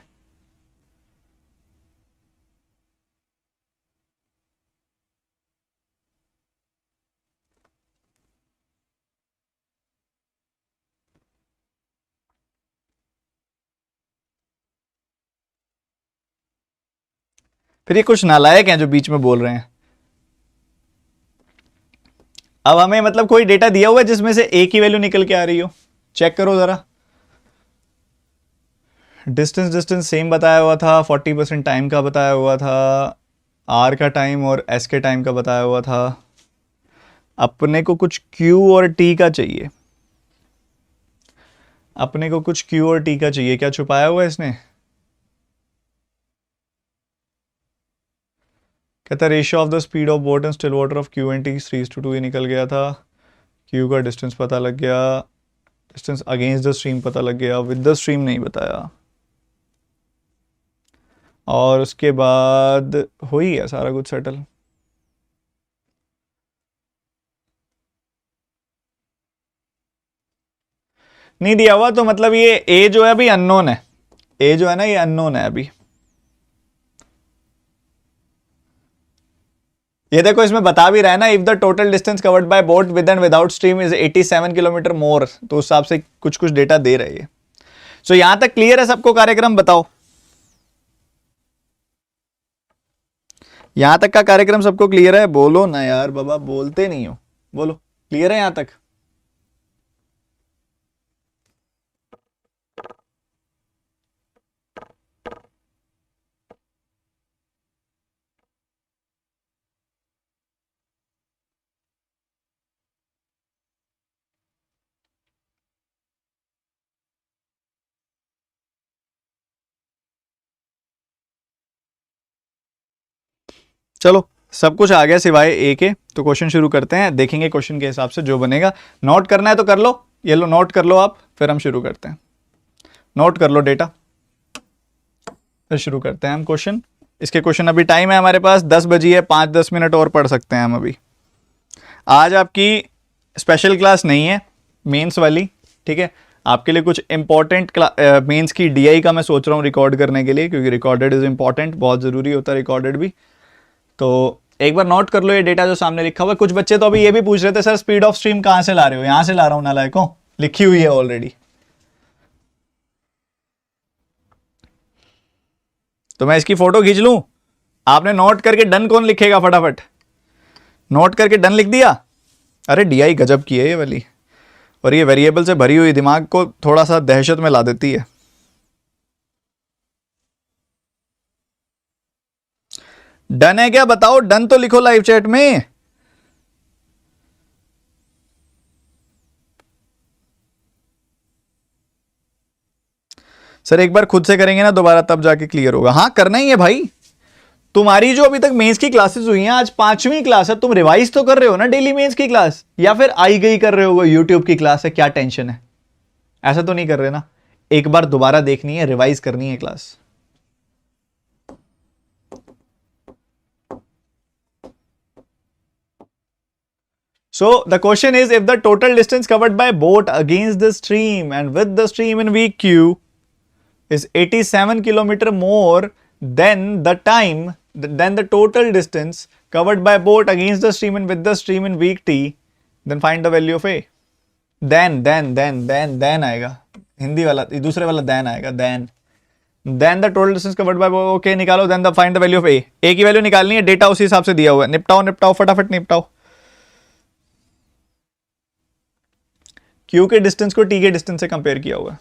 फिर ये कुछ नालायक हैं जो बीच में बोल रहे हैं। अब हमें मतलब कोई डेटा दिया हुआ है जिसमें से ए की वैल्यू निकल के आ रही हो, चेक करो जरा। डिस्टेंस डिस्टेंस सेम बताया हुआ था, 40% टाइम का बताया हुआ था, आर का टाइम और एस के टाइम का बताया हुआ था। अपने को कुछ क्यू और टी का चाहिए, अपने को कुछ क्यू और टी का चाहिए। क्या छुपाया हुआ है इसने? कहता है ratio of the speed of boat and still water of Q and T 3:2 ही निकल गया था। क्यू का डिस्टेंस पता लग गया, डिस्टेंस अगेंस्ट द स्ट्रीम पता लग गया, विद द स्ट्रीम नहीं बताया। और उसके बाद हो ही गया सारा कुछ सेटल। नहीं दिया हुआ तो मतलब ये ए जो है अभी अननोन है, ए जो है ना ये अननोन है अभी। ये देखो इसमें बता भी रहा है ना, if the total distance covered by boat with and without stream is 87 kilometre more, तो उस हिसाब से कुछ कुछ डेटा दे रही है। सो यहां तक क्लियर है सबको? कार्यक्रम बताओ, यहां तक का कार्यक्रम सबको क्लियर है? बोलो ना यार बाबा, बोलते नहीं हो, बोलो क्लियर है यहां तक? चलो सब कुछ आ गया सिवाय ए के, तो क्वेश्चन शुरू करते हैं, देखेंगे क्वेश्चन के हिसाब से जो बनेगा। नोट करना है तो कर लो, ये लो नोट कर लो आप, फिर हम शुरू करते हैं। नोट कर लो डेटा, फिर शुरू करते हैं हम क्वेश्चन। इसके क्वेश्चन अभी टाइम है हमारे पास 10 बजी है, 5-10 मिनट और पढ़ सकते हैं हम अभी। आज आपकी स्पेशल क्लास नहीं है, मेंस वाली, ठीक है। आपके लिए कुछ इंपॉर्टेंट मेंस की डीआई का मैं सोच रहा हूँ रिकॉर्ड करने के लिए, क्योंकि रिकॉर्डेड इज इंपॉर्टेंट, बहुत ज़रूरी होता है रिकॉर्डेड भी। तो एक बार नोट कर लो ये डेटा जो सामने लिखा हुआ है। कुछ बच्चे तो अभी ये भी पूछ रहे थे सर स्पीड ऑफ स्ट्रीम कहाँ से ला रहे हो? यहाँ से ला रहा हूँ नालायकों, लिखी हुई है ऑलरेडी। तो मैं इसकी फोटो खींच लूँ? आपने नोट करके डन कौन लिखेगा फटाफट? नोट करके डन लिख दिया? अरे डीआई गजब की है ये वाली, और ये वेरिएबल से भरी हुई दिमाग को थोड़ा सा दहशत में ला देती है। डन है क्या बताओ? डन तो लिखो लाइव चैट में। सर एक बार खुद से करेंगे ना दोबारा, तब जाके क्लियर होगा। हाँ करना ही है भाई, तुम्हारी जो अभी तक मेंस की क्लासेस हुई हैं, आज 5वीं क्लास है, तुम रिवाइज तो कर रहे हो ना डेली मेंस की क्लास, या फिर आई गई कर रहे हो? यूट्यूब की क्लास है, क्या टेंशन है? ऐसा तो नहीं कर रहे ना? एक बार दोबारा देखनी है, रिवाइज करनी है class. So the question is, if the total distance covered by boat against the stream and with the stream in week Q is 87 kilometer more than the time, than the total distance covered by boat against the stream and with the stream in week T, then find the value of A. then आएगा, हिंदी वाला, दूसरे वाला then आएगा, then the total distance covered by boat, okay निकालो, then the find the value of A. A की वैल्यू निकालनी है, डेटा उसी हिसाब से दिया हुआ है। निपटाओ फटाफट निपटाओ। Q के डिस्टेंस को T के डिस्टेंस से कंपेयर किया हुआ है।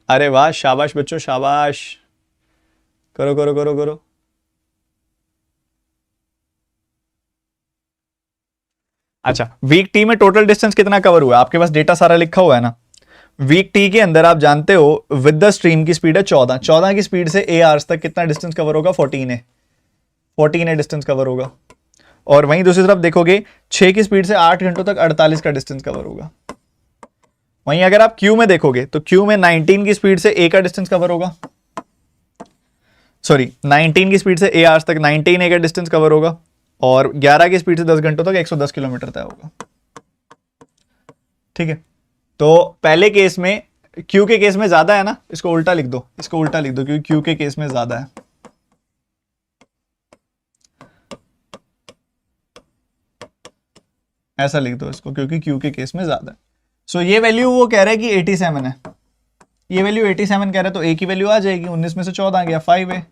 अरे वाह, शाबाश बच्चों शाबाश, करो करो करो करो। अच्छा, वीक टी में टोटल डिस्टेंस कितना कवर हुआ है? आपके पास डेटा सारा लिखा हुआ है ना। वीक टी के अंदर आप जानते हो विद द स्ट्रीम की स्पीड है 14, 14 की स्पीड से ए आवर्स तक कितना डिस्टेंस कवर होगा? 14 है, 14 है डिस्टेंस कवर होगा। और वहीं दूसरी तरफ देखोगे 6 की स्पीड से 8 घंटों तक 48 का डिस्टेंस कवर होगा। वहीं अगर आप क्यू में देखोगे तो क्यू में 19 की स्पीड से ए का डिस्टेंस कवर होगा, सॉरी 19 की स्पीड से ए आवर्स तक 19 ए का डिस्टेंस कवर होगा, और 11 की स्पीड से 10 घंटों तक 110 किलोमीटर तय होगा। ठीक है, तो पहले केस में क्यू के केस में ज्यादा है ना, इसको उल्टा लिख दो, इसको उल्टा लिख दो, क्योंकि क्यू के केस में ज्यादा है। ऐसा लिख दो इसको, क्योंकि क्यू के केस में ज्यादा है। सो ये वैल्यू वो कह रहा है कि 87 है, ये वैल्यू 87 कह रहा है, तो ए की वैल्यू आ जाएगी 19 में से 14 आ गया 5 है,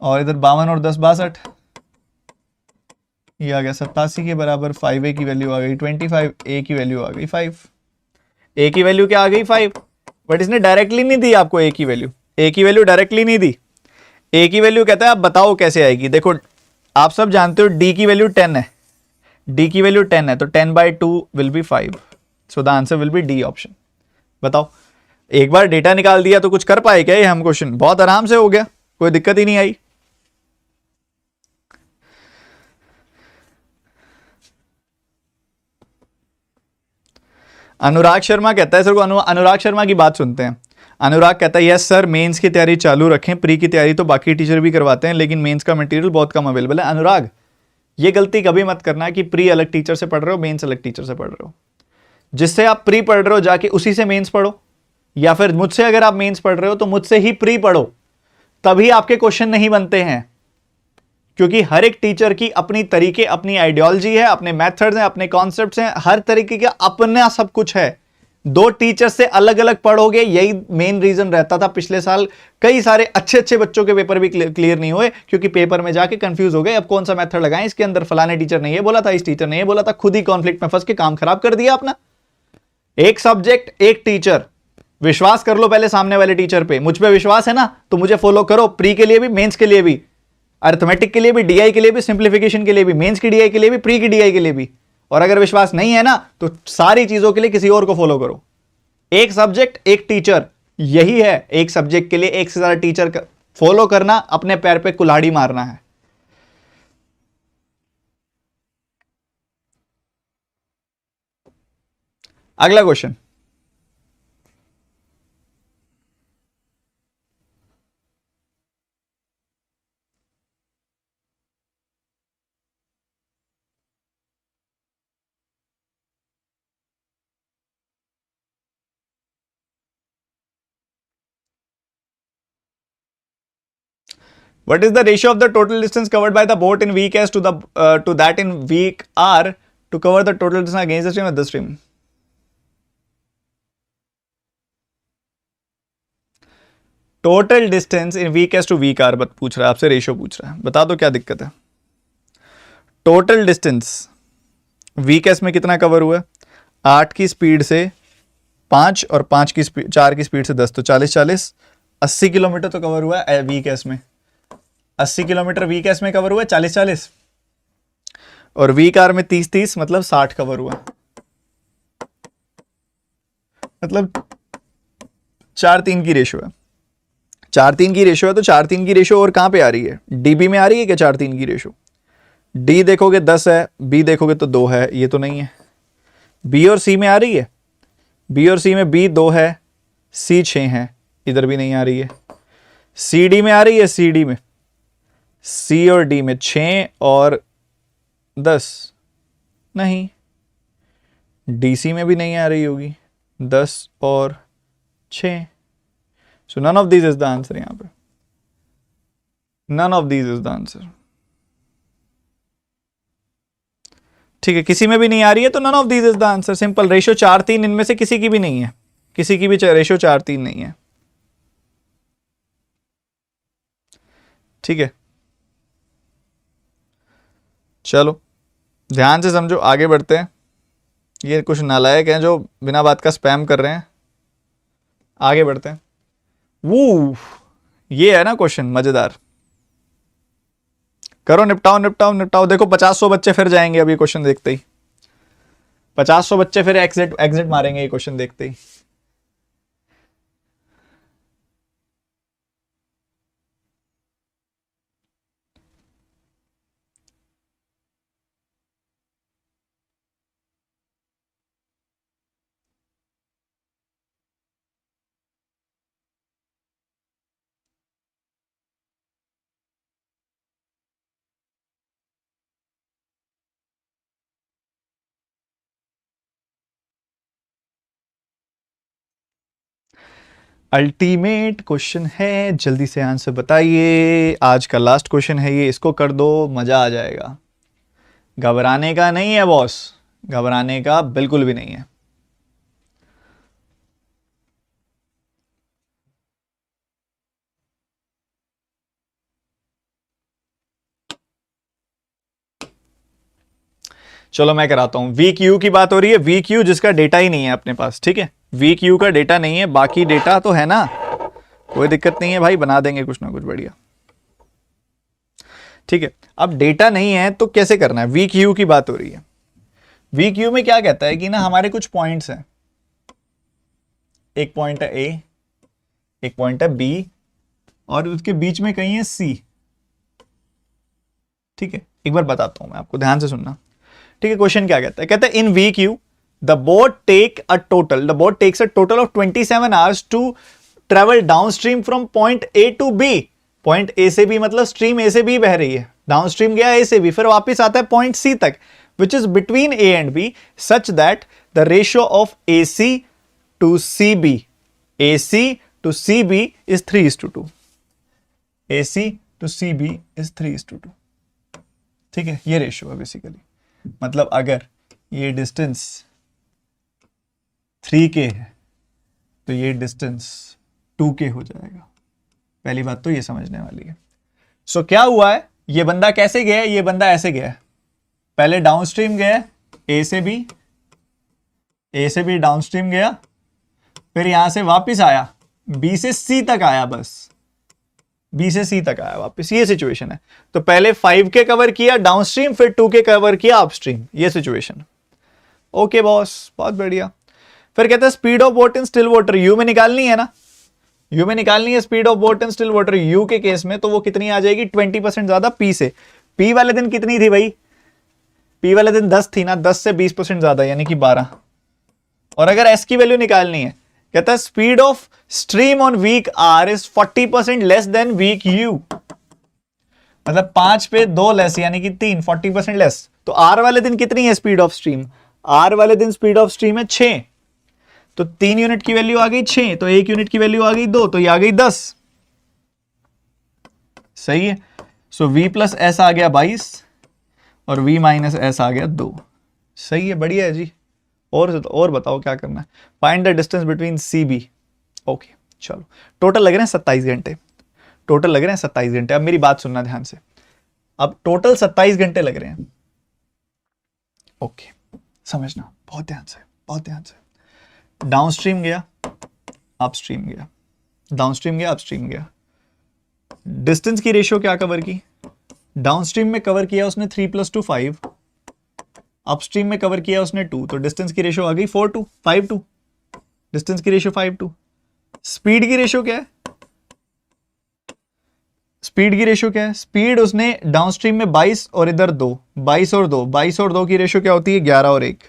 और इधर 52 और 10 62, ये आ गया 87 के बराबर। 5 ए की वैल्यू आ गई 25, ए की वैल्यू आ गई 5, ए की वैल्यू क्या आ गई 5, बट इसने डायरेक्टली नहीं दी आपको ए की वैल्यू, ए की वैल्यू डायरेक्टली नहीं दी। ए की वैल्यू कहता है आप बताओ कैसे आएगी। देखो आप सब जानते हो डी की वैल्यू 10 है, डी की वैल्यू 10 है, तो 10/2 will be 5, so the answer will B D option. बताओ, एक बार डेटा निकाल दिया तो कुछ कर पाए क्या ये हम? क्वेश्चन बहुत आराम से हो गया, कोई दिक्कत ही नहीं आई। अनुराग शर्मा कहता है, सर को अनुराग शर्मा की बात सुनते हैं। अनुराग कहता है यस सर, मेंस की तैयारी चालू रखें, प्री की तैयारी तो बाकी टीचर भी करवाते हैं, लेकिन मेंस का मटेरियल बहुत कम अवेलेबल है। अनुराग, ये गलती कभी मत करना कि प्री अलग टीचर से पढ़ रहे हो, मेंस अलग टीचर से पढ़ रहे हो। जिससे आप प्री पढ़ रहे हो जाके उसी से मेंस पढ़ो, या फिर मुझसे अगर आप मेंस पढ़ रहे हो तो मुझसे ही प्री पढ़ो, तभी आपके क्वेश्चन नहीं बनते हैं। क्योंकि हर एक टीचर की अपनी तरीके, अपनी आइडियोलॉजी है, अपने मेथड्स हैं, अपने कॉन्सेप्ट्स हैं, हर तरीके का अपना सब कुछ है। दो टीचर से अलग अलग पढ़ोगे, यही मेन रीजन रहता था पिछले साल कई सारे अच्छे अच्छे बच्चों के पेपर भी क्लियर नहीं हुए, क्योंकि पेपर में जाके कंफ्यूज हो गए, अब कौन सा मेथड लगाएं इसके अंदर, फलाने टीचर ने ये बोला था, इस टीचर ने ये बोला था, खुद ही कॉन्फ्लिक्ट में फंस के काम खराब कर दिया अपना। एक सब्जेक्ट एक टीचर, विश्वास कर लो पहले सामने वाले टीचर पे। मुझ पे विश्वास है ना तो मुझे फॉलो करो, प्री के लिए भी, मेंस के लिए भी, अरिथमेटिक के लिए भी, डीआई के लिए भी, सिंप्लीफिकेशन के लिए भी, मेंस की डीआई के लिए भी, प्री की डीआई के लिए भी। और अगर विश्वास नहीं है ना तो सारी चीजों के लिए किसी और को फॉलो करो। एक सब्जेक्ट एक टीचर, यही है। एक सब्जेक्ट के लिए एक से ज्यादा टीचर फॉलो करना, अपने पैर पे कुल्हाड़ी मारना है। अगला question, what is the ratio of the total distance covered by the boat in week S to that in week R to cover the total distance against the stream with the stream? Total distance in week S to week R पूछ रहा है आपसे, रेशियो पूछ रहा है, बता दो क्या दिक्कत है। टोटल डिस्टेंस वीक एस में कितना कवर हुआ है? 8 की स्पीड से 5 और 5 की स्पीड 4 की स्पीड से 10, तो 40 80 किलोमीटर तो कवर हुआ है वीक एस में। 80 किलोमीटर वीक एस में कवर हुआ है, 40 और वीक आर में 30 मतलब 60 कवर हुआ, मतलब 4:3 की रेशियो है। 4:3 की रेशियो है, तो 4:3 की रेशियो और कहां पे आ रही है? डीबी में आ रही है क्या 4:3 की रेशियो? डी देखोगे 10 है, बी देखोगे तो 2 है, ये तो नहीं है। बी और सी में आ रही है, बी और सी में बी 2 है, सी 6 है, इधर भी नहीं आ रही है। सी डी में आ रही है, सी डी में, सी और डी में 6 और 10 नहीं, डी सी में भी नहीं आ रही होगी, 10 और 6। So none of these is the answer यहाँ पे, none of these is the answer। ठीक है, किसी में भी नहीं आ रही है तो none of these is the answer, simple. Ratio 4:3 इनमें से किसी की भी नहीं है, किसी की भी रेशियो 4:3 नहीं है। ठीक है, चलो ध्यान से समझो, आगे बढ़ते हैं। ये कुछ नालायक हैं जो बिना बात का स्पैम कर रहे हैं। आगे बढ़ते हैं। वो ये है ना क्वेश्चन मजेदार, करो निपटाओ निपटाओ निपटाओ। देखो 50-100 बच्चे फिर जाएंगे अभी क्वेश्चन देखते ही। 50-100 बच्चे फिर एग्जिट एग्जिट मारेंगे ये क्वेश्चन देखते ही। अल्टीमेट क्वेश्चन है, जल्दी से आंसर बताइए। आज का लास्ट क्वेश्चन है ये, इसको कर दो, मजा आ जाएगा। घबराने का नहीं है बॉस, घबराने का बिल्कुल भी नहीं है। चलो मैं कराता हूं। वीक यू की बात हो रही है, वीक यू जिसका डेटा ही नहीं है अपने पास, ठीक है। वीक यू का डेटा नहीं है, बाकी डेटा तो है ना, कोई दिक्कत नहीं है भाई, बना देंगे कुछ ना कुछ बढ़िया, ठीक है। अब डेटा नहीं है तो कैसे करना है, वीक यू की बात हो रही है। वीक यू में क्या कहता है कि ना हमारे कुछ पॉइंट्स हैं, एक पॉइंट है ए, एक पॉइंट है बी, और उसके बीच में कहीं है सी, ठीक है। एक बार बताता हूं मैं आपको, ध्यान से सुनना, ठीक है। क्वेश्चन क्या कहता है, कहता है in week U the boat takes a total of 27 hours to travel downstream from point A to B. Point A से बी मतलब स्ट्रीम ए से बी बह रही है, डाउन स्ट्रीम गया ए से बी, फिर वापस आता है पॉइंट सी तक, which is between A and B, such that the ratio of A C to C B, A C to C B is 3:2, A C to C B is 3:2, ठीक है। ये रेशियो है बेसिकली, मतलब अगर ये डिस्टेंस 3K है तो ये डिस्टेंस 2K हो जाएगा। पहली बात तो ये समझने वाली है। सो क्या हुआ है, ये बंदा कैसे गया है, ये बंदा ऐसे गया है, पहले डाउनस्ट्रीम गया ए से बी डाउनस्ट्रीम गया, फिर यहां से वापस आया, बी से सी तक आया, बस बी से सी तक आया वापस, ये सिचुएशन है। तो पहले 5K कवर किया डाउनस्ट्रीम, फिर 2K कवर किया अपस्ट्रीम, ये सिचुएशन। ओके बॉस, बहुत बढ़िया। फिर कहता है speed of boat in still water, you में निकालनी है ना, यू में निकालनी है speed of boat in still water, you के केस में तो वो कितनी आ जाएगी, 20% ज्यादा पी से। पी वाले दिन कितनी थी भाई, पी वाले दिन 10 थी ना, 10 से 20% ज्यादा यानी कि 12। और अगर एस की वैल्यू निकालनी है, कहता है speed of stream on week R is 40% less than week U, मतलब 5 पे 2 लेस यानी कि 3, 40% लेस। तो आर वाले दिन कितनी है स्पीड ऑफ स्ट्रीम, आर वाले दिन स्पीड ऑफ स्ट्रीम है 6, तो 3 यूनिट की वैल्यू आ गई 6, तो 1 यूनिट की वैल्यू आ गई 2, तो ये आ गई 10, सही है। सो v प्लस एस आ गया 22 और v माइनस एस आ गया 2, सही है, बढ़िया है जी। और बताओ क्या करना है, find the distance between C B. Okay चलो, टोटल लग रहे हैं 27 घंटे, टोटल लग रहे हैं 27 घंटे। अब मेरी बात सुनना ध्यान से, अब टोटल 27 घंटे लग रहे हैं, ओके समझना बहुत ध्यान से, बहुत ध्यान से। डाउनस्ट्रीम गया, अपस्ट्रीम गया, डाउनस्ट्रीम गया, अपस्ट्रीम गया, डिस्टेंस की रेशियो क्या कवर की, डाउनस्ट्रीम में कवर किया उसने 3 + 2 5, अपस्ट्रीम में कवर किया उसने 2, तो डिस्टेंस की रेशियो आ गई 4:2 5:2, डिस्टेंस की रेशियो 5:2। स्पीड की रेशियो क्या है, स्पीड की रेशियो क्या है, स्पीड उसने डाउनस्ट्रीम में 22 और इधर 2, 22 और 2, 22 और 2 की रेशियो क्या होती है 11 और 1,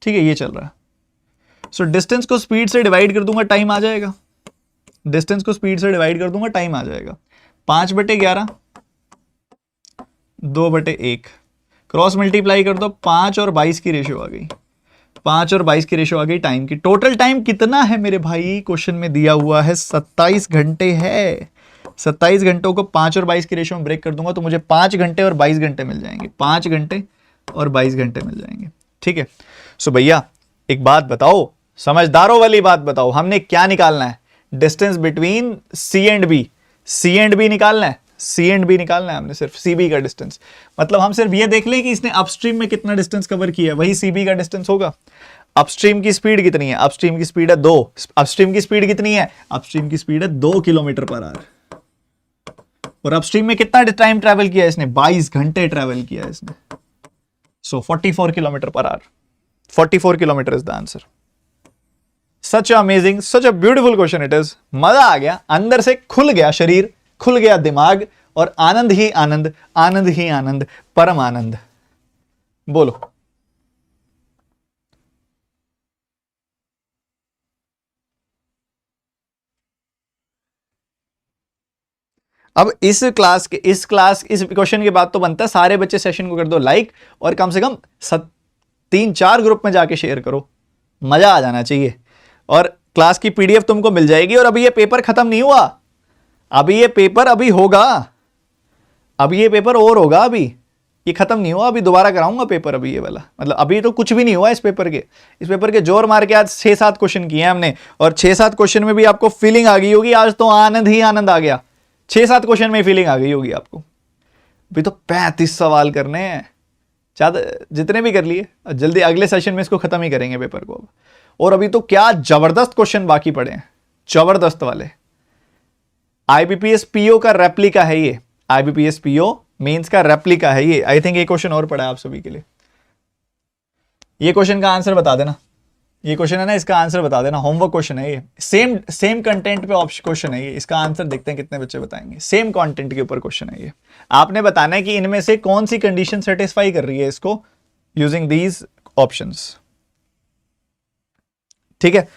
ठीक है, ये चल रहा है। सो डिस्टेंस को स्पीड से डिवाइड कर दूंगा, टाइम आ जाएगा, डिस्टेंस को स्पीड से डिवाइड कर दूंगा, टाइम आ जाएगा। 5/11 2/1, क्रॉस मल्टीप्लाई कर दो, 5 और 22 की रेशियो आ गई, 5 और 22 की रेशियो आ गई टाइम की। टोटल टाइम कितना है मेरे भाई, क्वेश्चन में दिया हुआ है 27 घंटे है। 27 घंटों को 5 और 22 की रेशियो में ब्रेक कर दूंगा तो मुझे 5 घंटे और 22 घंटे मिल जाएंगे, 5 घंटे और 22 घंटे मिल जाएंगे, ठीक है। सो भैया एक बात बताओ, समझदारों वाली बात बताओ, हमने क्या निकालना है, distance between C and B, C and B निकालना है, सी एंड बी निकालना है हमने, सिर्फ सी बी का डिस्टेंस। मतलब हम सिर्फ ये देख लें कि इसने अपस्ट्रीम में कितना डिस्टेंस कवर किया है, वही सी बी का डिस्टेंस होगा। अपस्ट्रीम की स्पीड कितनी है, अपस्ट्रीम की स्पीड है 2, अपस्ट्रीम की स्पीड कितनी है, अपस्ट्रीम की स्पीड है 2 किलोमीटर/आवर, और अपस्ट्रीम में कितना टाइम ट्रैवल किया इसने, 22 घंटे ट्रैवल किया इसने। सो 44 kilometre per hour, 44 kilometre is the answer. Such amazing, such a beautiful question it is. मजा आ गया, अंदर से खुल गया शरीर, खुल गया दिमाग, और आनंद ही आनंद, आनंद ही आनंद, परम आनंद। बोलो। अब इस क्वेश्चन के बाद तो बनता है सारे बच्चे सेशन को कर दो लाइक, और कम से कम 3-4 ग्रुप में जाके शेयर करो, मजा आ जाना चाहिए। और क्लास की पीडीएफ तुमको मिल जाएगी। और अभी ये पेपर खत्म नहीं हुआ, अभी ये पेपर अभी होगा, अभी ये पेपर और होगा, अभी ये खत्म नहीं हुआ, अभी दोबारा कराऊंगा पेपर अभी ये वाला। मतलब अभी तो कुछ भी नहीं हुआ इस पेपर के जोर मार के आज 6-7 क्वेश्चन किए हैं हमने, और 6-7 क्वेश्चन में भी आपको फीलिंग आ गई होगी, आज तो आनंद ही आनंद आ गया। 6-7 क्वेश्चन में फीलिंग आ गई होगी आपको। अभी तो 35 सवाल करने हैं, ज्यादा जितने भी कर लिए, जल्दी अगले सेशन में इसको खत्म ही करेंगे पेपर को अब। और अभी तो क्या जबरदस्त क्वेश्चन बाकी पड़े हैं, जबरदस्त वाले। आईबीपीएस पीओ का रेप्लिका है ये, आईबीपीएस पीओ मेंस का रेप्लिका है ये। आई थिंक ये क्वेश्चन और पड़ा है आप सभी के लिए। ये क्वेश्चन का आंसर बता देना, ये क्वेश्चन है ना, इसका आंसर बता देना। होमवर्क क्वेश्चन है ये, सेम कंटेंट पे ऑप्शन क्वेश्चन है ये। इसका आंसर देखते हैं कितने बच्चे बताएंगे। सेम कंटेंट के ऊपर क्वेश्चन है ये। आपने बताना है कि इनमें से कौन सी कंडीशन सेटिस्फाई कर रही है इसको, यूजिंग दीज ऑप्शंस। ठीक है,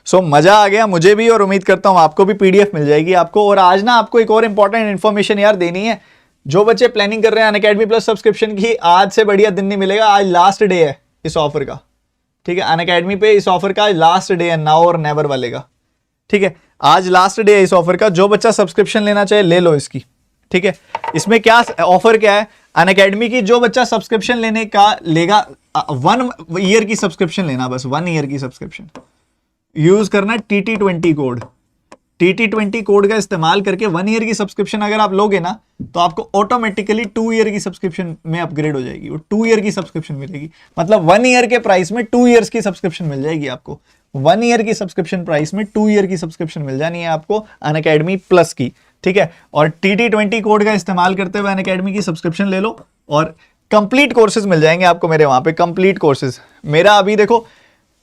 सो मजा आ गया मुझे भी, और उम्मीद करता हूं आपको भी पीडीएफ मिल जाएगी आपको। और आज ना आपको एक और इंपॉर्टेंट इन्फॉर्मेशन यार देनी है। जो बच्चे प्लानिंग कर रहे हैं अनअकैडमी प्लस सब्सक्रिप्शन की, आज से बढ़िया दिन नहीं मिलेगा, आज लास्ट डे है इस ऑफर का। ठीक है, अनअकैडमी पे इस ऑफर का लास्ट डे है, नाउ और नेवर वाले का। ठीक है, आज लास्ट डे है इस ऑफर का। जो बच्चा सब्सक्रिप्शन लेना चाहे ले लो इसकी। ठीक है, इसमें क्या ऑफर क्या है अनअकैडमी की, जो बच्चा सब्सक्रिप्शन लेने का लेगा 1 ईयर की सब्सक्रिप्शन लेना, बस 1 ईयर की सब्सक्रिप्शन यूज करना TT20 कोड। TT20 कोड का इस्तेमाल करके 1 ईयर की सब्सक्रिप्शन अगर आप लोगे ना, तो आपको ऑटोमेटिकली 2 ईयर की सब्सक्रिप्शन में अपग्रेड हो जाएगी। वो 2 ईयर की सब्सक्रिप्शन मिलेगी, मतलब 1 ईयर के प्राइस में 2 ईयर्स की सब्सक्रिप्शन मिल जाएगी आपको। 1 ईयर की सब्सक्रिप्शन प्राइस में 2 ईयर की सब्सक्रिप्शन मिल जानी है आपको अनअकैडमी प्लस की। ठीक है, और TT20 कोड का इस्तेमाल करते हुए अनअकैडमी की सब्सक्रिप्शन ले लो, और कंप्लीट कोर्सेज मिल जाएंगे आपको मेरे वहां पे। कंप्लीट कोर्सेज मेरा अभी देखो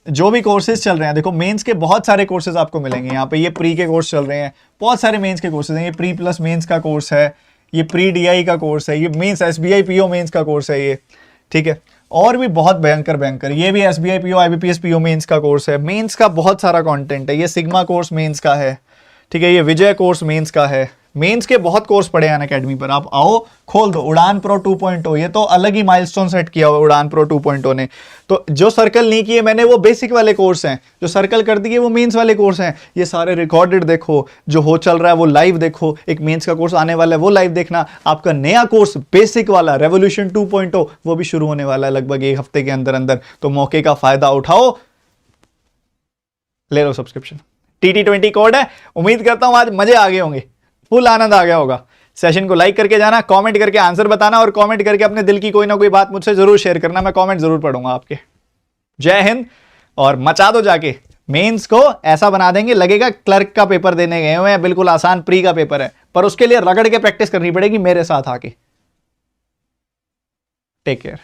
जो भी कोर्सेज चल रहे हैं, देखो मेंस के बहुत सारे कोर्सेज आपको मिलेंगे यहाँ पे। ये प्री के कोर्स चल रहे हैं, बहुत सारे मेंस के कोर्सेज हैं। ये प्री प्लस मेंस का कोर्स है, ये प्री डीआई का कोर्स है, ये मेंस एसबीआई पीओ मेंस का कोर्स है ये। ठीक है, और भी बहुत भयंकर ये भी SBI PO IBPS PO mains का कोर्स है। मेंस का बहुत सारा कंटेंट है। ये सिग्मा कोर्स मेंस का है। ठीक है, ये विजय कोर्स मेंस का है। मेंस के बहुत कोर्स पड़े हैं अनअकैडमी पर, आप आओ खोल दो। उड़ान प्रो 2.0 ये तो अलग ही माइलस्टोन सेट किया हुआ उड़ान प्रो 2.0 ने। तो जो सर्कल नहीं किए मैंने वो बेसिक वाले कोर्स हैं, जो सर्कल कर दिए वो मेंस वाले कोर्स हैं। ये सारे रिकॉर्डेड देखो, जो हो चल रहा है वो लाइव देखो। एक मेंस का कोर्स आने वाला है वो लाइव देखना। आपका नया कोर्स बेसिक वाला रेवोल्यूशन 2.0 वो भी शुरू होने वाला है लगभग 1 हफ्ते के अंदर अंदर। तो मौके का फायदा उठाओ, ले लो सब्सक्रिप्शन। TT20 कोड है। उम्मीद करता हूं आज मजे आ गए होंगे, फुल आनंद आ गया होगा। सेशन को लाइक करके जाना, कमेंट करके आंसर बताना, और कमेंट करके अपने दिल की कोई ना कोई बात मुझसे जरूर शेयर करना। मैं कमेंट जरूर पढ़ूंगा आपके। जय हिंद, और मचा दो जाके। मेंस को ऐसा बना देंगे लगेगा क्लर्क का पेपर देने गए हुए हैं, बिल्कुल आसान प्री का पेपर है, पर उसके लिए रगड़ के प्रैक्टिस करनी पड़ेगी मेरे साथ आके। Take care.